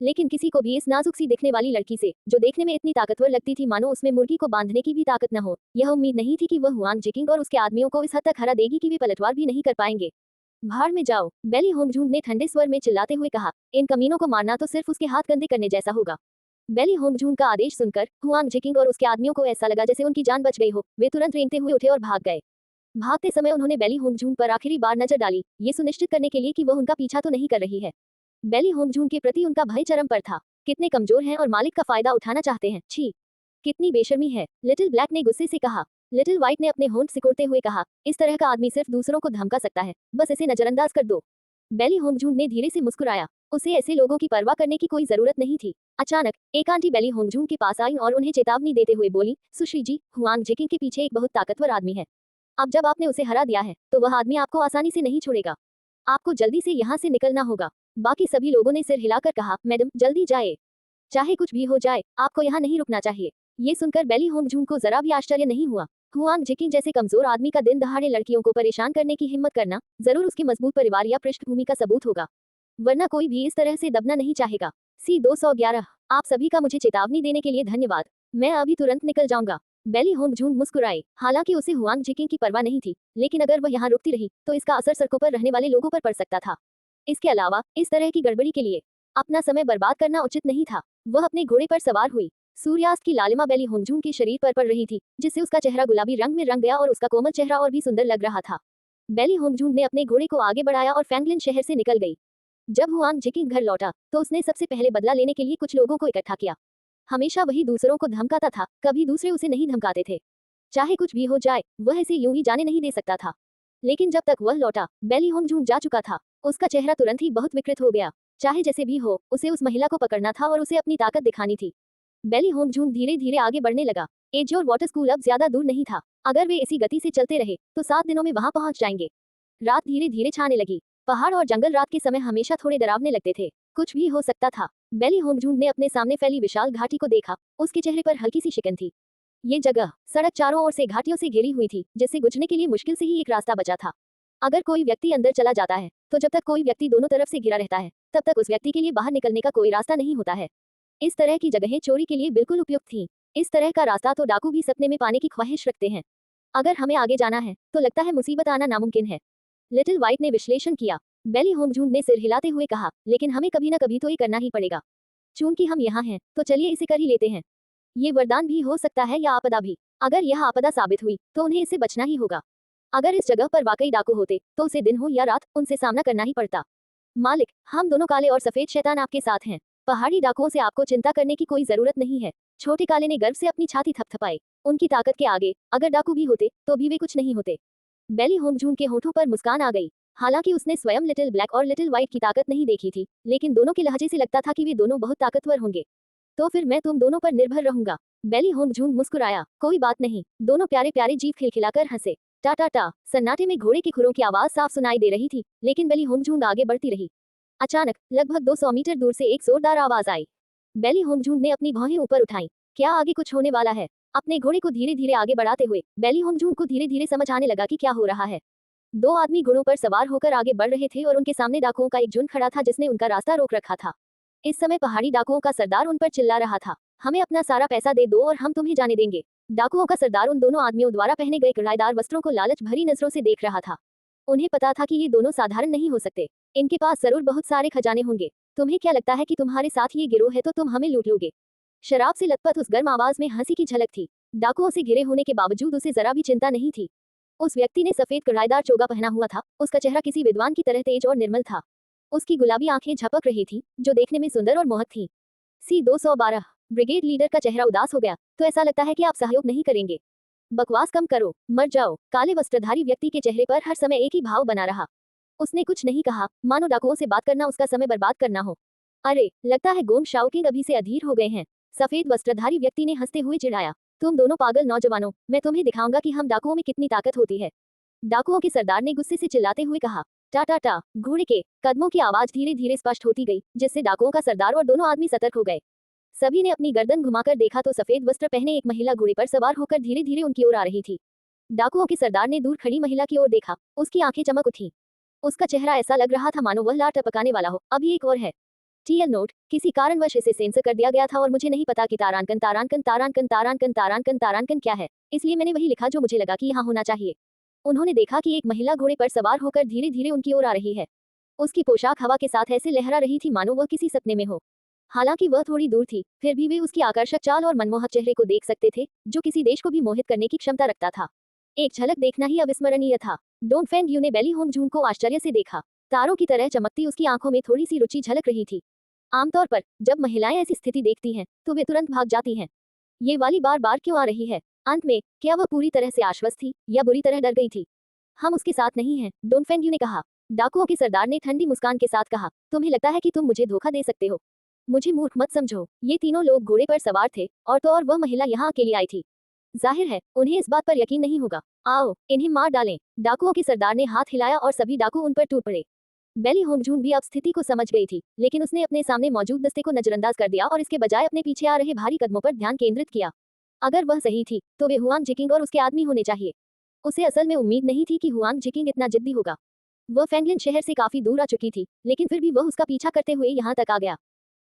लेकिन किसी को भी इस नाजुक सी दिखने वाली लड़की से, जो देखने में इतनी ताकतवर लगती थी मानो उसमें मुर्गी को बांधने की भी ताकत न हो, यह उम्मीद नहीं थी कि वह हुआंग जिकिंग और उसके आदमियों को इस हद तक हरा देगी कि वे पलटवार भी नहीं कर पाएंगे। भाड़ में जाओ, बेली होंगजूंग ने ठंडे स्वर में चिल्लाते हुए कहा। इन कमीनों को मारना तो सिर्फ उसके हाथ कंधे करने जैसा होगा। बेली होंगजूंग का आदेश सुनकर हुआंग जिकिंग और उसके आदमियों को ऐसा लगा जैसे उनकी जान बच गई हो। वे तुरंत रेंगते हुए उठे और भाग गए। भागते समय उन्होंने बेली होंगजूंग पर आखिरी बार नजर डाली, ये सुनिश्चित करने के लिए कि वह उनका पीछा तो नहीं कर रही है। बेली होंगजूंग के प्रति उनका भय चरम पर था। कितने कमजोर हैं और मालिक का फायदा उठाना चाहते हैं। छी, कितनी बेशर्मी है, लिटिल ब्लैक ने गुस्से से कहा। लिटिल व्हाइट ने अपने होंठ सिकुड़ते हुए कहा, इस तरह का आदमी सिर्फ दूसरों को धमका सकता है, बस इसे नजरअंदाज कर दो। बेली होंगजूंग ने धीरे से मुस्कुराया। उसे ऐसे लोगों की परवाह करने की कोई जरूरत नहीं थी। अचानक एक आंटी बेली होंगजूंग के पास आई और उन्हें चेतावनी देते हुए बोली, सुश्री जी, हुआंग जिकिंग के पीछे एक बहुत ताकतवर आदमी है। अब जब आपने उसे हरा दिया है, तो वह आदमी आपको आसानी से नहीं छोड़ेगा। आपको जल्दी से यहाँ से निकलना होगा। बाकी सभी लोगों ने सिर हिलाकर कहा, मैडम जल्दी जाए, चाहे कुछ भी हो जाए, आपको यहाँ नहीं रुकना चाहिए। ये सुनकर बेली होंगजून को जरा भी आश्चर्य नहीं हुआ। हुआंग जिकिंग जैसे कमजोर आदमी का दिन दहाड़े लड़कियों को परेशान करने की हिम्मत करना जरूर उसके मजबूत परिवार या पृष्ठभूमि का सबूत होगा, वरना कोई भी इस तरह से दबना नहीं चाहेगा। C-211, आप सभी का मुझे चेतावनी देने के लिए धन्यवाद। मैं अभी तुरंत निकल जाऊंगा। बेली होंगजून मुस्कुराई। हालांकि उसे हुआंग जिकिंग की परवाह नहीं थी, लेकिन अगर वह यहाँ रुकती रही तो इसका असर सड़कों पर रहने वाले लोगों पर पड़ सकता था। इसके अलावा इस तरह की गड़बड़ी के लिए अपना समय बर्बाद करना उचित नहीं था। वह अपने घोड़े पर सवार हुई। सूर्यास्त की लालिमा बेली होंगजून के शरीर पर पड़ रही थी, जिससे उसका चेहरा गुलाबी रंग में रंग गया और उसका कोमल चेहरा और भी सुंदर लग रहा था। बेली होंगजून ने अपने घोड़े को आगे बढ़ाया और फैंगलिन शहर से निकल गई। जब हुआंग जिकिंग घर लौटा तो उसने सबसे पहले बदला लेने के लिए कुछ लोगों को इकट्ठा किया। हमेशा वही दूसरों को धमकाता था, कभी दूसरे उसे नहीं धमकाते थे। चाहे कुछ भी हो जाए, वह इसे यूं ही जाने नहीं दे सकता था। लेकिन जब तक वह लौटा, बेली होंगजून जा चुका था। उसका चेहरा तुरंत ही बहुत विकृत हो गया। चाहे जैसे भी हो, उसे उस महिला को पकड़ना था और उसे अपनी ताकत दिखानी थी। बेली होंगजून धीरे धीरे आगे बढ़ने लगा। एज्योर वाटर स्कूल अब ज्यादा दूर नहीं था। अगर वे इसी गति से चलते रहे तो 7 दिनों में वहां पहुंच जाएंगे। रात धीरे धीरे छाने लगी। पहाड़ और जंगल रात के समय हमेशा थोड़े डरावने लगते थे। कुछ भी हो सकता था। बेली होंगजून ने अपने सामने फैली विशाल घाटी को देखा। उसके चेहरे पर हल्की सी शिकन थी। ये जगह सड़क चारों ओर से घाटियों से घिरी हुई थी, जिससे गुजरने के लिए मुश्किल से ही एक रास्ता बचा था। अगर कोई व्यक्ति अंदर चला जाता है तो जब तक कोई व्यक्ति दोनों तरफ से घिरा रहता है, तब तक उस व्यक्ति के लिए बाहर निकलने का कोई रास्ता नहीं होता है। इस तरह की जगहें चोरी के लिए बिल्कुल उपयुक्त थीं। इस तरह का रास्ता तो डाकू भी सपने में पाने की ख्वाहिश रखते हैं। अगर हमें आगे जाना है तो लगता है मुसीबत आना नामुमकिन है, लिटिल व्हाइट ने विश्लेषण किया। बेली होंगजून ने सिर हिलाते हुए कहा, लेकिन हमें कभी न कभी तो ये करना ही पड़ेगा। चूंकि हम यहाँ हैं तो चलिए इसे कर ही लेते हैं। ये वरदान भी हो सकता है या आपदा भी। अगर यह आपदा साबित हुई तो उन्हें इससे बचना ही होगा। अगर इस जगह पर वाकई डाकू होते तो उसे दिन हो या रात उनसे सामना करना ही पड़ता। मालिक, हम दोनों काले और सफेद शैतान आपके साथ हैं। पहाड़ी डाकुओं से आपको चिंता करने की कोई जरूरत नहीं है। छोटे काले ने गर्व से अपनी छाती थपथपाई। उनकी ताकत के आगे अगर डाकू भी होते तो भी वे कुछ नहीं होते। बेली होंगजून के होठों पर मुस्कान आ गई। हालांकि उसने स्वयं लिटिल ब्लैक और लिटिल व्हाइट की ताकत नहीं देखी थी, लेकिन दोनों के लहजे से लगता था कि वे दोनों बहुत ताकतवर होंगे। तो फिर मैं तुम दोनों पर निर्भर रहूंगा। बेली होंगजून मुस्कुराया। कोई बात नहीं। दोनों प्यारे प्यारे जीभ खिलखिलाकर हंसे। टा टा टा। सन्नाटे में घोड़े के खुरों की आवाज साफ सुनाई दे रही थी, लेकिन बेली होंगजून आगे बढ़ती रही। अचानक लगभग 200 मीटर दूर से एक जोरदार आवाज आई। बेली होंगजून ने अपनी भौहें ऊपर उठाई। क्या आगे कुछ होने वाला है? अपने घोड़े को धीरे धीरे आगे बढ़ाते हुए बेली होंगजून को धीरे धीरे समझ आने लगा कि क्या हो रहा है। 2 आदमी घोड़ों पर सवार होकर आगे बढ़ रहे थे और उनके सामने डाकुओं का एक झुंड खड़ा था जिसने उनका रास्ता रोक रखा था। इस समय पहाड़ी डाकुओं का सरदार उन पर चिल्ला रहा था, हमें अपना सारा पैसा दे दो और हम तुम्हें जाने देंगे। डाकुओं का सरदार उन दोनों आदमियों द्वारा पहने गए किराएदार वस्त्रों को लालच भरी नजरों से देख रहा था। उन्हें पता था कि ये दोनों साधारण नहीं हो सकते। इनके पास जरूर बहुत सारे खजाने होंगे। तुम्हें क्या लगता है कि तुम्हारे साथ ये गिरोह है तो तुम हमें लूट लोगे? शराब से लथपथ उस गर्म आवाज में हंसी की झलक थी। डाकुओं से घिरे होने के बावजूद उसे जरा भी चिंता नहीं थी। उस व्यक्ति ने सफेद किराएदार चोगा पहना हुआ था। उसका चेहरा किसी विद्वान की तरह तेज और निर्मल था। उसकी गुलाबी आंखें झपक रही थी, जो देखने में सुंदर और मोहक थी। C-212। ब्रिगेड लीडर का चेहरा उदास हो गया। तो ऐसा लगता है कि आप सहयोग नहीं करेंगे। बकवास कम करो, मर जाओ। काले वस्त्रधारी व्यक्ति के चेहरे पर हर समय एक ही भाव बना रहा। उसने कुछ नहीं कहा, मानो डाकुओं से बात करना उसका समय बर्बाद करना हो। अरे, लगता है गोम शाओकिंग अभी से अधीर हो गए हैं। सफेद वस्त्रधारी व्यक्ति ने हंसते हुए चिढ़ाया। तुम दोनों पागल नौजवानों, मैं तुम्हें दिखाऊंगा कि हम डाकुओं में कितनी ताकत होती है। डाकुओं के सरदार ने गुस्से से चिल्लाते हुए कहा। टा टा टा। घोड़े के कदमों की आवाज धीरे धीरे स्पष्ट होती गई, जिससे डाकुओं का सरदार और दोनों आदमी सतर्क हो गए। सभी ने अपनी गर्दन घुमाकर देखा तो सफेद वस्त्र पहने एक महिला घोड़े पर सवार होकर धीरे धीरे उनकी ओर आ रही थी। डाकुओं के सरदार ने दूर खड़ी महिला की ओर देखा। उसकी आंखें चमक उठी। उसका चेहरा ऐसा लग रहा था मानो वह लार टपकाने वाला हो। अभी एक और है। TL नोट, किसी कारणवश इसे सेंसर कर दिया गया था और मुझे नहीं पता कि तारांकन तारांकन तारांकन तारांकन तारांकन तारांकन क्या है, इसलिए मैंने वही लिखा जो मुझे लगा कि यहाँ होना चाहिए। उन्होंने देखा कि एक महिला घोड़े पर सवार होकर धीरे धीरे उनकी ओर आ रही है। उसकी पोशाक हवा के साथ ऐसे लहरा रही थी मानो वह किसी सपने में हो। हालांकि वह थोड़ी दूर थी, फिर भी वे उसकी आकर्षक चाल और मनमोहक चेहरे को देख सकते थे, जो किसी देश को भी मोहित करने की क्षमता रखता था। एक झलक देखना ही अविस्मरणीय था। डोंग फेंग यू ने बेली होंगजून को आश्चर्य से देखा। तारों की तरह चमकती उसकी आंखों में थोड़ी सी रुचि झलक रही थी। आमतौर पर जब महिलाएं ऐसी स्थिति देखती हैं तो वे तुरंत भाग जाती हैं। ये वाली बार बार क्यों आ रही है? अंत में क्या वह पूरी तरह से आश्वस्त थी या बुरी तरह डर गई थी? हम उसके साथ नहीं हैं, डोंग फेंग यू ने कहा। डाकुओं के सरदार ने ठंडी मुस्कान के साथ कहा, तुम्हें लगता है कि तुम मुझे धोखा दे सकते हो? मुझे मूर्ख मत समझो। ये तीनों लोग घोड़े पर सवार थे और तो और वह महिला यहाँ अकेली आई थी। जाहिर है उन्हें इस बात पर यकीन नहीं होगा। आओ इन्हें मार डालें। डाकुओं के सरदार ने हाथ हिलाया और सभी डाकू उन पर टूट पड़े। बेली होंगजून भी अब स्थिति को समझ गई थी, लेकिन उसने अपने सामने मौजूद दस्ते को नजरअंदाज कर दिया और इसके बजाय अपने पीछे आ रहे भारी कदमों पर ध्यान केंद्रित किया। अगर वह सही थी तो वे हुआन जिकिंग और उसके आदमी होने चाहिए। उसे असल में उम्मीद नहीं थी कि हुआन जिकिंग इतना जिद्दी होगा। वह फैंगलिन शहर से काफी दूर आ चुकी थी, लेकिन फिर भी वह उसका पीछा करते हुए यहाँ तक आ गया।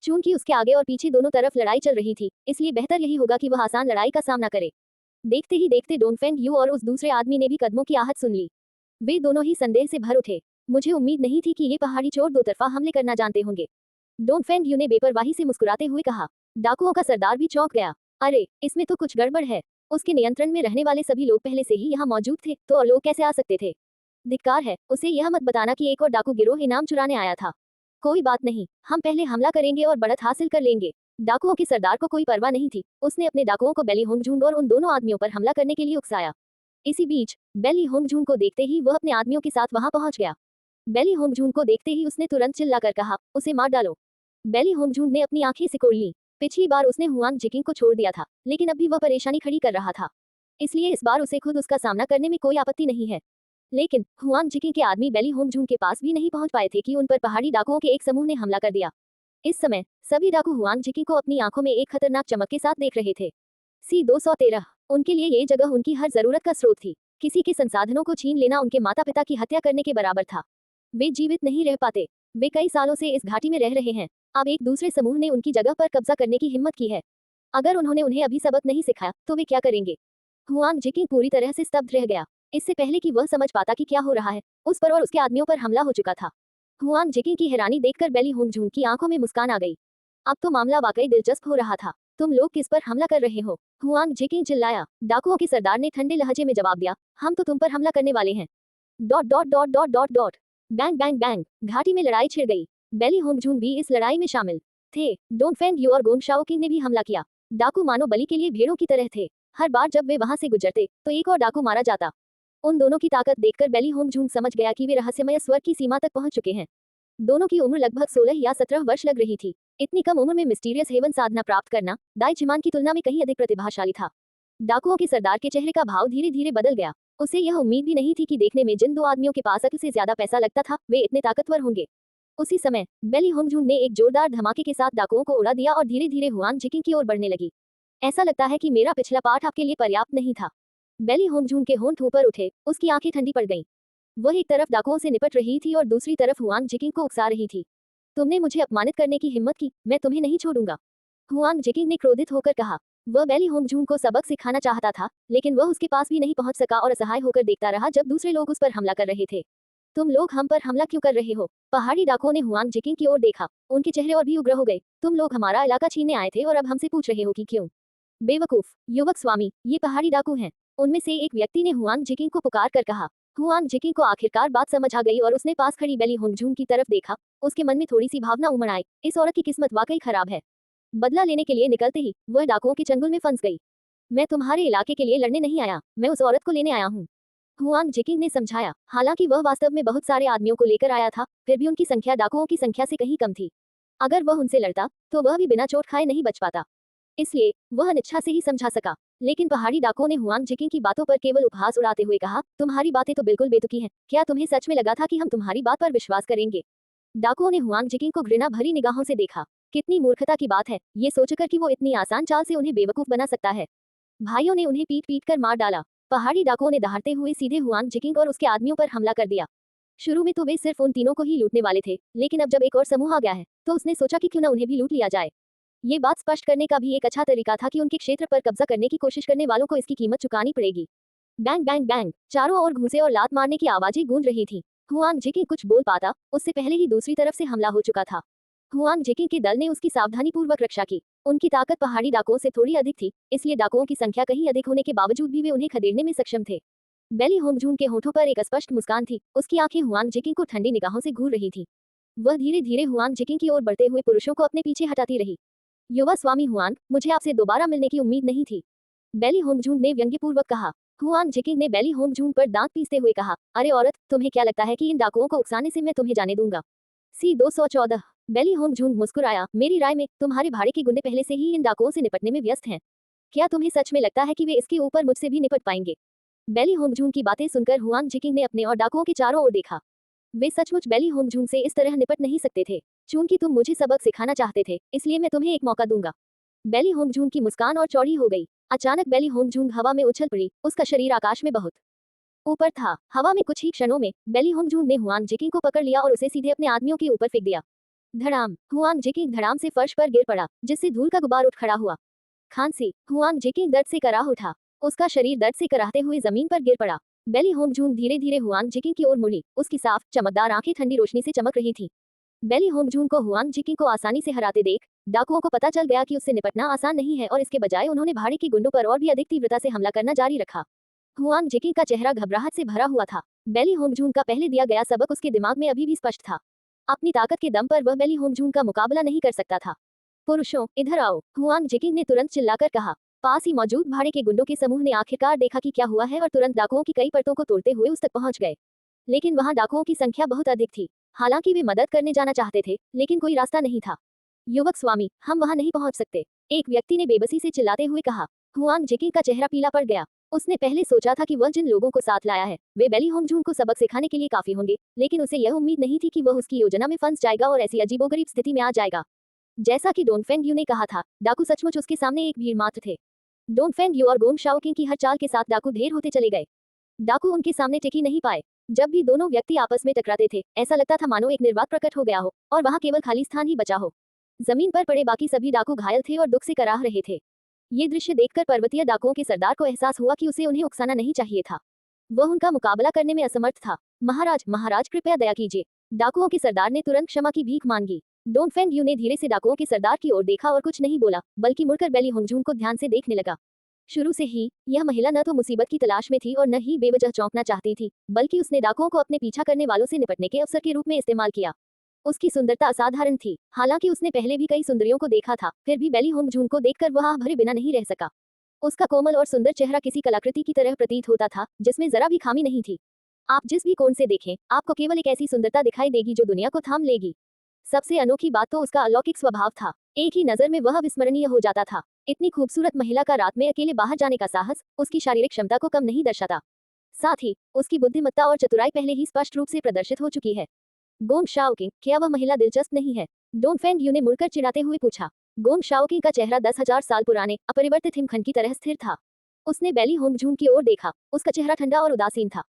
चूंकि उसके आगे और पीछे दोनों तरफ लड़ाई चल रही थी, इसलिए बेहतर यही होगा कि वह आसान लड़ाई का सामना करे। देखते ही देखते डोनफेंग यू और उस दूसरे आदमी ने भी कदमों की आहट सुन ली। वे दोनों ही संदेह से भर उठे। मुझे उम्मीद नहीं थी कि ये पहाड़ी चोर दो तरफा हमले करना जानते होंगे, डोनफेंग यू ने बेपरवाही से मुस्कुराते हुए कहा। डाकुओं का सरदार भी चौंक गया। अरे, इसमें तो कुछ गड़बड़ है। उसके नियंत्रण में रहने वाले सभी लोग पहले से ही यहाँ मौजूद थे, तो और लोग कैसे आ सकते थे? धिक्कार है, उसे यह मत बताना कि एक और डाकू गिरोह इनाम चुराने आया था। कोई बात नहीं, हम पहले हमला करेंगे और बढ़त हासिल कर लेंगे। डाकुओं के सरदार को कोई परवाह नहीं थी। उसने अपने डाकुओं को बेली होंगझुंग और उन दोनों आदमियों पर हमला करने के लिए उकसाया। इसी बीच बेली होंगझुंग को देखते ही वह अपने आदमियों के साथ वहां पहुंच गया। बेली होंगझुंग को देखते ही उसने तुरंत चिल्लाकर कहा, उसे मार डालो। बेली होंगझुंग ने अपनी आंखें सिकोड़ ली। पिछली बार उसने हुआन जिकिंग को छोड़ दिया था, लेकिन अब भी वह परेशानी खड़ी कर रहा था। इसलिए इस बार उसे खुद उसका सामना करने में कोई आपत्ति नहीं है। लेकिन हुआन जिकिंग के आदमी बेली होंगझुंग के पास भी नहीं पहुंच पाए थे कि उन पर पहाड़ी डाकुओं के एक समूह ने हमला कर दिया। इस समय सभी डाकू हुआन जिकिंग को अपनी आंखों में एक खतरनाक चमक के साथ देख रहे थे। C-213 उनके लिए ये जगह उनकी हर जरूरत का स्रोत थी। किसी के संसाधनों को छीन लेना उनके माता पिता की हत्या करने के बराबर था। वे जीवित नहीं रह पाते। वे कई सालों से इस घाटी में रह रहे हैं। अब एक दूसरे समूह ने उनकी जगह पर कब्जा करने की हिम्मत की है। अगर उन्होंने उन्हें अभी सबक नहीं सिखाया तो वे क्या करेंगे? हुआन जिकिंग पूरी तरह से स्तब्ध रह गया। इससे पहले कि वह समझ पाता कि क्या हो रहा है, उस पर और उसके आदमियों पर हमला हो चुका था। हुआन जिकिंग की हैरानी देखकर बेली होंगझुंग की आंखों में मुस्कान आ गई। अब तो मामला वाकई दिलचस्प हो रहा था। तुम लोग किस पर हमला कर रहे हो? हुआन जिकिंग चिल्लाया। डाकुओं के सरदार ने ठंडे लहजे में जवाब दिया, हम तो तुम पर हमला करने वाले हैं। Dot dot dot dot dot dot bang bang bang. घाटी में लड़ाई छिड़ गई। बेली होंगझुंग भी इस लड़ाई में शामिल थे। डोनफेंग यू और गोंग शाओकिंग ने भी हमला किया। डाकू मानो बलि के लिए भेड़ों की तरह थे। हर बार जब वे वहां से गुजरते तो एक और डाकू मारा जाता। उन दोनों की ताकत देखकर बेली होंगझुंग समझ गया कि वे रहस्यमय स्वर्ग की सीमा तक पहुंच चुके हैं। दोनों की उम्र लगभग 16 या 17 वर्ष लग रही थी। इतनी कम उम्र में मिस्टीरियस हेवन साधना प्राप्त करना दाई चिमान की तुलना में कहीं अधिक प्रतिभाशाली था। डाकुओं के सरदार के चेहरे का भाव धीरे धीरे बदल गया। उसे यह उम्मीद भी नहीं थी कि देखने में जिन दो आदमियों के पास अक्ल से ज्यादा पैसा लगता था, वे इतने ताकतवर होंगे। उसी समय बेली होंगझुंग ने एक जोरदार धमाके के साथ डाकुओं को उड़ा दिया और धीरे धीरे हुआन जिकिंग की ओर बढ़ने लगी। ऐसा लगता है कि मेरा पिछला पाठ आपके लिए पर्याप्त नहीं था। बेली होंगझुंग के होंठ ऊपर उठे, उसकी आंखें ठंडी पड़ गईं। वह एक तरफ डाकुओं से निपट रही थी और दूसरी तरफ हुआन जिकिंग को उकसा रही थी। तुमने मुझे अपमानित करने की हिम्मत की, मैं तुम्हें नहीं छोड़ूंगा, हुआन जिकिंग ने क्रोधित होकर कहा। वह बेली होंगझुंग को सबक सिखाना चाहता था, लेकिन वह उसके पास भी नहीं पहुंच सका और असहाय होकर देखता रहा जब दूसरे लोग उस पर हमला कर रहे थे। तुम लोग हम पर हमला क्यों कर रहे हो? पहाड़ी डाकुओं ने हुआन जिकिंग की ओर देखा। उनके चेहरे और भी उग्र हो गए। तुम लोग हमारा इलाका छीनने आए थे और अब हमसे पूछ रहे हो कि क्यों? बेवकूफ युवक स्वामी, ये पहाड़ी डाकू हैं। उनमें से एक व्यक्ति ने हुआन जिकिंग को पुकार कर कहा। हुआन जिकिंग को आखिरकार बात समझ आ गई और उसने पास खड़ी बेली होंगझुंग की तरफ देखा। उसके मन में थोड़ी सी भावना उमड़ आई, इस औरत की किस्मत वाकई खराब है। बदला लेने के लिए निकलते ही वह डाकुओं के चंगुल में फंस गई। मैं तुम्हारे इलाके के लिए लड़ने नहीं आया, मैं उस औरत को लेने आया हूँ, हुआन जिकिंग ने समझाया। हालांकि वह वास्तव में बहुत सारे आदमियों को लेकर आया था, फिर भी उनकी संख्या डाकुओं की संख्या से कहीं कम थी। अगर वह उनसे लड़ता तो वह भी बिना चोट खाए नहीं बच पाता। इसलिए वह अनिच्छा से ही समझा सका। लेकिन पहाड़ी डाकुओं ने हुआन जिकिंग की बातों पर केवल उपहास उड़ाते हुए कहा, तुम्हारी बातें तो बिल्कुल बेतुकी हैं। क्या तुम्हें सच में लगा था कि हम तुम्हारी बात पर विश्वास करेंगे? डाकुओं ने हुआन जिकिंग को घृणा भरी निगाहों से देखा। कितनी मूर्खता की बात है, ये सोचकर कि वो इतनी आसान चाल से उन्हें बेवकूफ बना सकता है। भाइयों ने उन्हें पीट पीट कर मार डाला। पहाड़ी डाकुओं ने दहाड़ते हुए सीधे हुआन जिकिंग और उसके आदमियों पर हमला कर दिया। शुरू में तो वे सिर्फ उन तीनों को ही लूटने वाले थे, लेकिन अब जब एक और समूह आ गया है तो उसने सोचा कि क्यों न उन्हें भी लूट लिया जाए। ये बात स्पष्ट करने का भी एक अच्छा तरीका था कि उनके क्षेत्र पर कब्जा करने की कोशिश करने वालों को इसकी कीमत चुकानी पड़ेगी। बैंग बैंग बैंग, चारों ओर घूंसे और लात मारने की आवाजें गूंज रही थी। हुआन जिकिंग कुछ बोल पाता उससे पहले ही दूसरी तरफ से हमला हो चुका था। हुआन जिकिंग के दल ने उसकी सावधानीपूर्वक रक्षा की। उनकी ताकत पहाड़ी डाकुओं से थोड़ी अधिक थी, इसलिए डाकुओं की संख्या कहीं अधिक होने के बावजूद भी वे उन्हें खदेड़ने में सक्षम थे। बेली होंगझुंग के होठों पर एक अस्पष्ट मुस्कान थी। उसकी आंखें हुआन जिकिंग को ठंडी निगाहों से घूर रही थी। वह धीरे धीरे हुआन जिकिंग की ओर बढ़ते हुए पुरुषों को अपने पीछे हटाती रही। युवा स्वामी हुआन, मुझे आपसे दोबारा मिलने की उम्मीद नहीं थी, बेली होंगझुंग ने व्यंग्यपूर्वक कहा। हुआन जिकिंग ने बेली होंगझुंग पर दांत पीसते हुए कहा, अरे औरत, तुम्हें क्या लगता है कि इन डाकुओं को उकसाने से मैं तुम्हें जाने दूंगा? C-214 बेली होंगझुंग मुस्कुराया। मेरी राय में तुम्हारे भाड़े के गुंडे पहले से ही इन डाकुओं से निपटने में व्यस्त हैं। क्या तुम्हें सच में लगता है कि वे इसके ऊपर मुझसे भी निपट पाएंगे? बेली होंगझुंग की बातें सुनकर हुआन जिकिंग ने अपने और डाकुओं के चारों ओर देखा। वे सचमुच बेली होंगझुंग से इस तरह निपट नहीं सकते थे। चूंकि तुम मुझे सबक सिखाना चाहते थे, इसलिए मैं तुम्हें एक मौका दूंगा। बेली होंगझुंग की मुस्कान और चौड़ी हो गई। अचानक बेली होंगजूंग हवा में उछल पड़ी, उसका शरीर आकाश में बहुत ऊपर था। हवा में कुछ ही क्षणों में बेली होंगजूंग ने हुआंग जिकिंग को पकड़ लिया और उसे सीधे अपने आदमियों के ऊपर फेंक दिया। धड़ाम, हुआंग जिकिंग धड़ाम से फर्श पर गिर पड़ा, जिससे धूल का गुबार उठ खड़ा हुआ। खांसी, हुआंग जिकिंग दर्द से कराह उठा, उसका शरीर दर्द से कराहते हुए जमीन पर गिर पड़ा। बेली होंगजूंग धीरे धीरे हुआंग जिकिंग की ओर मुड़ी, उसकी साफ चमकदार आंखें ठंडी रोशनी से चमक रही थी। बेली होंगजूंग को हुआंग जिकिंग को आसानी से हराते देख डाकुओं को पता चल गया कि उससे निपटना आसान नहीं है और इसके बजाय उन्होंने भाड़े की गुंडों पर और भी अधिक तीव्रता से हमला करना जारी रखा। हुआंग जिकिंग का चेहरा घबराहट से भरा हुआ था। बेली होंगजूंग का पहले दिया गया सबक उसके दिमाग में अभी भी स्पष्ट था। अपनी ताकत के दम पर वह बेली होंगजूंग का मुकाबला नहीं कर सकता था। पुरुषों, इधर आओ, हुआंग जिकिंग ने तुरंत चिल्लाकर कहा। पास ही मौजूद भाड़े के गुंडों के समूह ने आखिरकार देखा कि क्या हुआ है और तुरंत डाकुओं की कई परतों को तोड़ते हुए उस तक पहुंच गए। लेकिन वहां डाकुओं की संख्या बहुत अधिक थी। हालांकि वे मदद करने जाना चाहते थे, लेकिन कोई रास्ता नहीं था। युवक स्वामी, हम वहां नहीं पहुंच सकते, एक व्यक्ति ने बेबसी से चिल्लाते हुए कहा। हुआंग जिकिंग का चेहरा पीला पड़ गया। उसने पहले सोचा था कि वह जिन लोगों को साथ लाया है वे बेली होंगजूंग को सबक सिखाने के लिए काफी होंगे, लेकिन उसे यह उम्मीद नहीं थी कि वह उसकी योजना में फंस जाएगा और ऐसी अजीबोगरीब स्थिति में आ जाएगा। जैसा कि डोनफेंग यू ने कहा था, डाकू सचमुच उसके सामने एक भीड़ मात्र थे। डोनफेंग यू और गोंग शाओकिंग की हर चाल के साथ डाकू ढेर होते चले गए। डाकू उनके सामने टिक ही नहीं पाए। जब भी दोनों व्यक्ति आपस में टकराते थे, ऐसा लगता था मानो एक निर्वात प्रकट हो गया हो और वहां केवल खाली स्थान ही बचा हो। जमीन पर पड़े बाकी सभी डाकू घायल थे और दुख से कराह रहे थे। ये दृश्य देखकर पर्वतीय डाकुओं के सरदार को एहसास हुआ कि उसे उन्हें उकसाना नहीं चाहिए था। वह उनका मुकाबला करने में असमर्थ था। महाराज, महाराज कृपया दया कीजिए, डाकुओं के सरदार ने तुरंत क्षमा की भीख मांगी। डोनफेंग यू ने धीरे से डाकुओं के सरदार की ओर देखा और कुछ नहीं बोला, बल्कि मुड़कर बेली होंगजूंग को ध्यान से देखने लगा। शुरू से ही यह महिला न तो मुसीबत की तलाश में थी और न ही बेवजह चौंकना चाहती थी, बल्कि उसने डाकुओं को अपने पीछा करने वालों से निपटने के अवसर के रूप में इस्तेमाल किया। उसकी सुंदरता असाधारण थी। हालांकि उसने पहले भी कई सुंदरियों को देखा था, फिर भी बेली होंगजूंग को देखकर वह आह भरे बिना नहीं रह सका। उसका कोमल और सुंदर चेहरा किसी कलाकृति की तरह प्रतीत होता था, जिसमें जरा भी खामी नहीं थी। आप जिस भी कोण से देखें, आपको केवल एक ऐसी सुंदरता दिखाई देगी जो दुनिया को थाम लेगी। सबसे अनोखी बात तो उसका अलौकिक स्वभाव था। एक ही नजर में वह विस्मरणीय हो जाता था। इतनी खूबसूरत महिला का रात में अकेले बाहर जाने का साहस उसकी शारीरिक क्षमता को कम नहीं दर्शाता। साथ ही उसकी बुद्धिमत्ता और चतुराई पहले ही स्पष्ट रूप से प्रदर्शित हो चुकी है। गोंग शाओकिंग, क्या वह महिला दिलचस्प नहीं है? डोनफेंग यू ने मुड़कर चिढ़ाते हुए पूछा। गोंग शाओकिंग का चेहरा 10,000 साल पुराने अपरिवर्तित हिमखंड की तरह स्थिर था। उसने बेली होंगजूंग की ओर देखा। उसका चेहरा ठंडा और उदासीन था।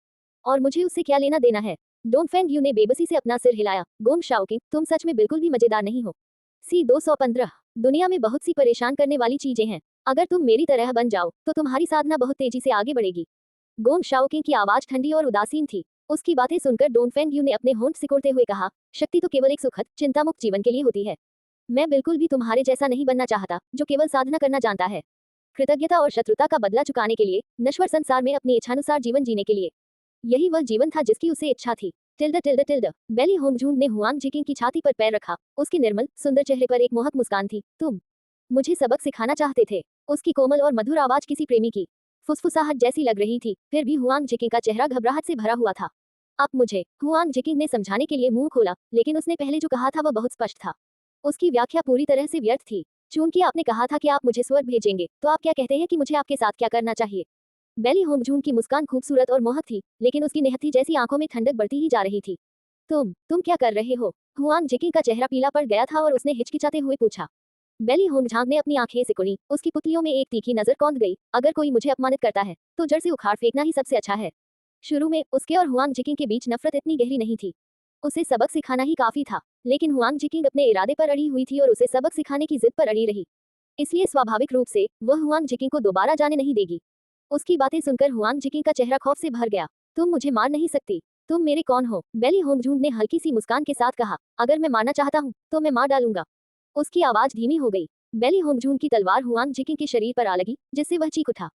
और मुझे उससे क्या लेना देना है? डोनफेंग यू ने बेबसी से अपना सिर हिलाया। गोंग शाओकिंग, तुम सच में बिल्कुल भी मजेदार नहीं हो। C215, दुनिया में बहुत सी परेशान करने वाली चीजें हैं। अगर तुम मेरी तरह बन जाओ तो तुम्हारी साधना बहुत तेजी से आगे बढ़ेगी। गोंग शाओकिंग की आवाज ठंडी और उदासीन थी। उसकी बातें सुनकर डोनफेंग यू ने अपने होंठ सिकोड़ते हुए कहा, शक्ति तो केवल एक सुखद चिंतामुक्त जीवन के लिए होती है। मैं बिल्कुल भी तुम्हारे जैसा नहीं बनना चाहता, जो केवल साधना करना जानता है। कृतज्ञता और शत्रुता का बदला चुकाने के लिए, नश्वर संसार में अपनी इच्छानुसार जीवन जीने के लिए। यही वह जीवन था जिसकी उसे इच्छा थी। Tilde tilde tilde. Bailey Hongjung ने हुआंग जिकिंग की छाती पर पैर रखा। उसके निर्मल सुंदर चेहरे पर एक मोहक मुस्कान थी। तुम मुझे सबक सिखाना चाहते थे? उसकी कोमल और मधुर आवाज किसी प्रेमी की फुसफुसाहट जैसी लग रही थी। फिर भी हुआंग जिकिंग का चेहरा घबराहट से भरा हुआ था। अब मुझे, हुआंग जिकिंग ने समझाने के लिए मुंह खोला, लेकिन उसने पहले जो कहा था वह बहुत स्पष्ट था। उसकी व्याख्या पूरी तरह से व्यर्थ थी। चूंकि आपने कहा था कि आप मुझे स्वर्ग भेजेंगे, तो आप क्या कहते हैं कि मुझे आपके साथ क्या करना चाहिए? बेली होंगजूंग की मुस्कान खूबसूरत और मोहक थी, लेकिन उसकी निहत्थी जैसी आंखों में ठंडक बढ़ती ही जा रही थी। तुम क्या कर रहे हो? हुआंग जिकिंग का चेहरा पीला पड़ गया था और उसने हिचकिचाते हुए पूछा। बेली होंगझांग ने अपनी आंखें सिकुड़ी। उसकी पुतलियों में एक तीखी नजर कौंध गई। अगर कोई मुझे अपमानित करता है, तो जड़ से उखाड़ फेंकना ही सबसे अच्छा है। शुरू में उसके और हुआंग जिकिंग के बीच नफरत इतनी गहरी नहीं थी। उसे सबक सिखाना ही काफी था, लेकिन हुआंग जिकिंग अपने इरादे पर अड़ी हुई थी और उसे सबक सिखाने की जिद पर अड़ी रही। इसलिए स्वाभाविक रूप से वह हुआंग जिकिंग को दोबारा जाने नहीं देगी। उसकी बातें सुनकर हुआंग जिकिंग का चेहरा खौफ से भर गया। तुम मुझे मार नहीं सकती। तुम मेरे कौन हो? बेली होंगझूंग ने हल्की सी मुस्कान के साथ कहा। अगर मैं मारना चाहता हूँ तो मैं मार डालूंगा। उसकी आवाज धीमी हो गई। बेली होंगझूंग की तलवार हुआंग जिकिंग के शरीर पर आ लगी, जिससे वह चीख उठा।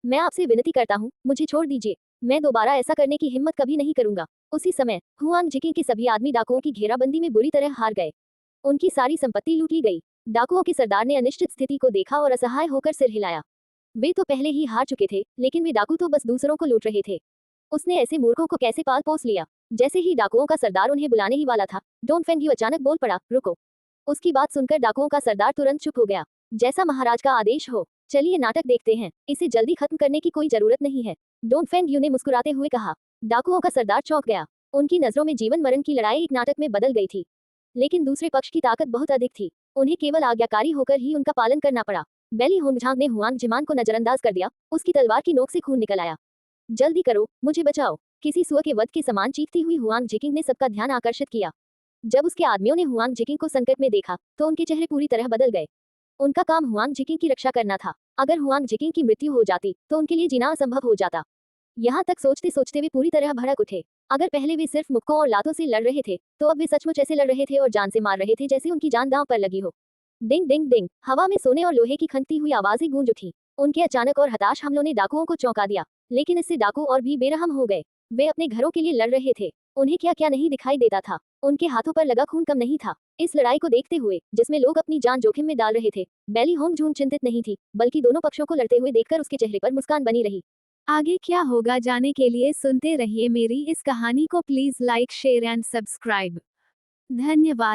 मैं आपसे विनती करता हूँ, मुझे छोड़ दीजिए। मैं दोबारा ऐसा करने की हिम्मत कभी नहीं करूंगा। उसी समय हुआंग जिकिंग के सभी आदमी डाकुओं की घेराबंदी में बुरी तरह हार गए। उनकी सारी संपत्ति लूट ली गई। डाकुओं के सरदार ने अनिश्चित स्थिति को देखा और असहाय होकर सिर हिलाया। वे तो पहले ही हार चुके थे, लेकिन वे डाकू तो बस दूसरों को लूट रहे थे। उसने ऐसे मूर्खों को कैसे पाल पोस लिया? जैसे ही डाकुओं का सरदार उन्हें बुलाने ही वाला था, डोनफेंग यू अचानक बोल पड़ा, रुको। उसकी बात सुनकर डाकुओं का सरदार तुरंत चुप हो गया। जैसा महाराज का आदेश हो। चलिए नाटक देखते हैं, इसे जल्दी खत्म करने की कोई जरूरत नहीं है, डोनफेंग यू ने मुस्कुराते हुए कहा। डाकुओं का सरदार चौंक गया। उनकी नजरों में जीवन मरण की लड़ाई एक नाटक में बदल गई थी। लेकिन दूसरे पक्ष की ताकत बहुत अधिक थी। उन्हें केवल आज्ञाकारी होकर ही उनका पालन करना पड़ा। बेली होंगझांग ने हुआंग जिमान को नजरअंदाज कर दिया, उसकी तलवार की नोक से खून निकल आया। जल्दी करो, मुझे बचाओ, किसी सुअर के वध के समान चीखती हुई हुआंग जिकिंग ने सबका ध्यान आकर्षित किया। जब उसके आदमियों ने हुआंग जिकिंग को संकट में देखा तो उनके चेहरे पूरी तरह बदल गए। उनका काम हुआंग जिकिंग की रक्षा करना था। अगर हुआंग जिकिंग की मृत्यु हो जाती तो उनके लिए जीना असंभव हो जाता। यहाँ तक सोचते सोचते वे पूरी तरह भड़क उठे। अगर पहले वे सिर्फ मुक्कों और लातों से लड़ रहे थे तो अब वे सचमुच ऐसे लड़ रहे थे और जान से मार रहे थे जैसे उनकी जान दांव पर लगी हो। डिंग डिंग डिंग, हवा में सोने और लोहे की खनकती हुई आवाजें गूंज उठी। उनके अचानक और हताश हमलों ने डाकुओं को चौंका दिया, लेकिन इससे डाकू और भी बेरहम हो गए। वे अपने घरों के लिए लड़ रहे थे, उन्हें क्या क्या नहीं दिखाई देता था। उनके हाथों पर लगा खून कम नहीं था। इस लड़ाई को देखते हुए, जिसमें लोग अपनी जान जोखिम में डाल रहे थे, बेली होंगझूम चिंतित नहीं थी, बल्कि दोनों पक्षों को लड़ते हुए देखकर उसके चेहरे पर मुस्कान बनी रही। आगे क्या होगा जानने के लिए सुनते रहिए मेरी इस कहानी को। Please like share and subscribe. धन्यवाद।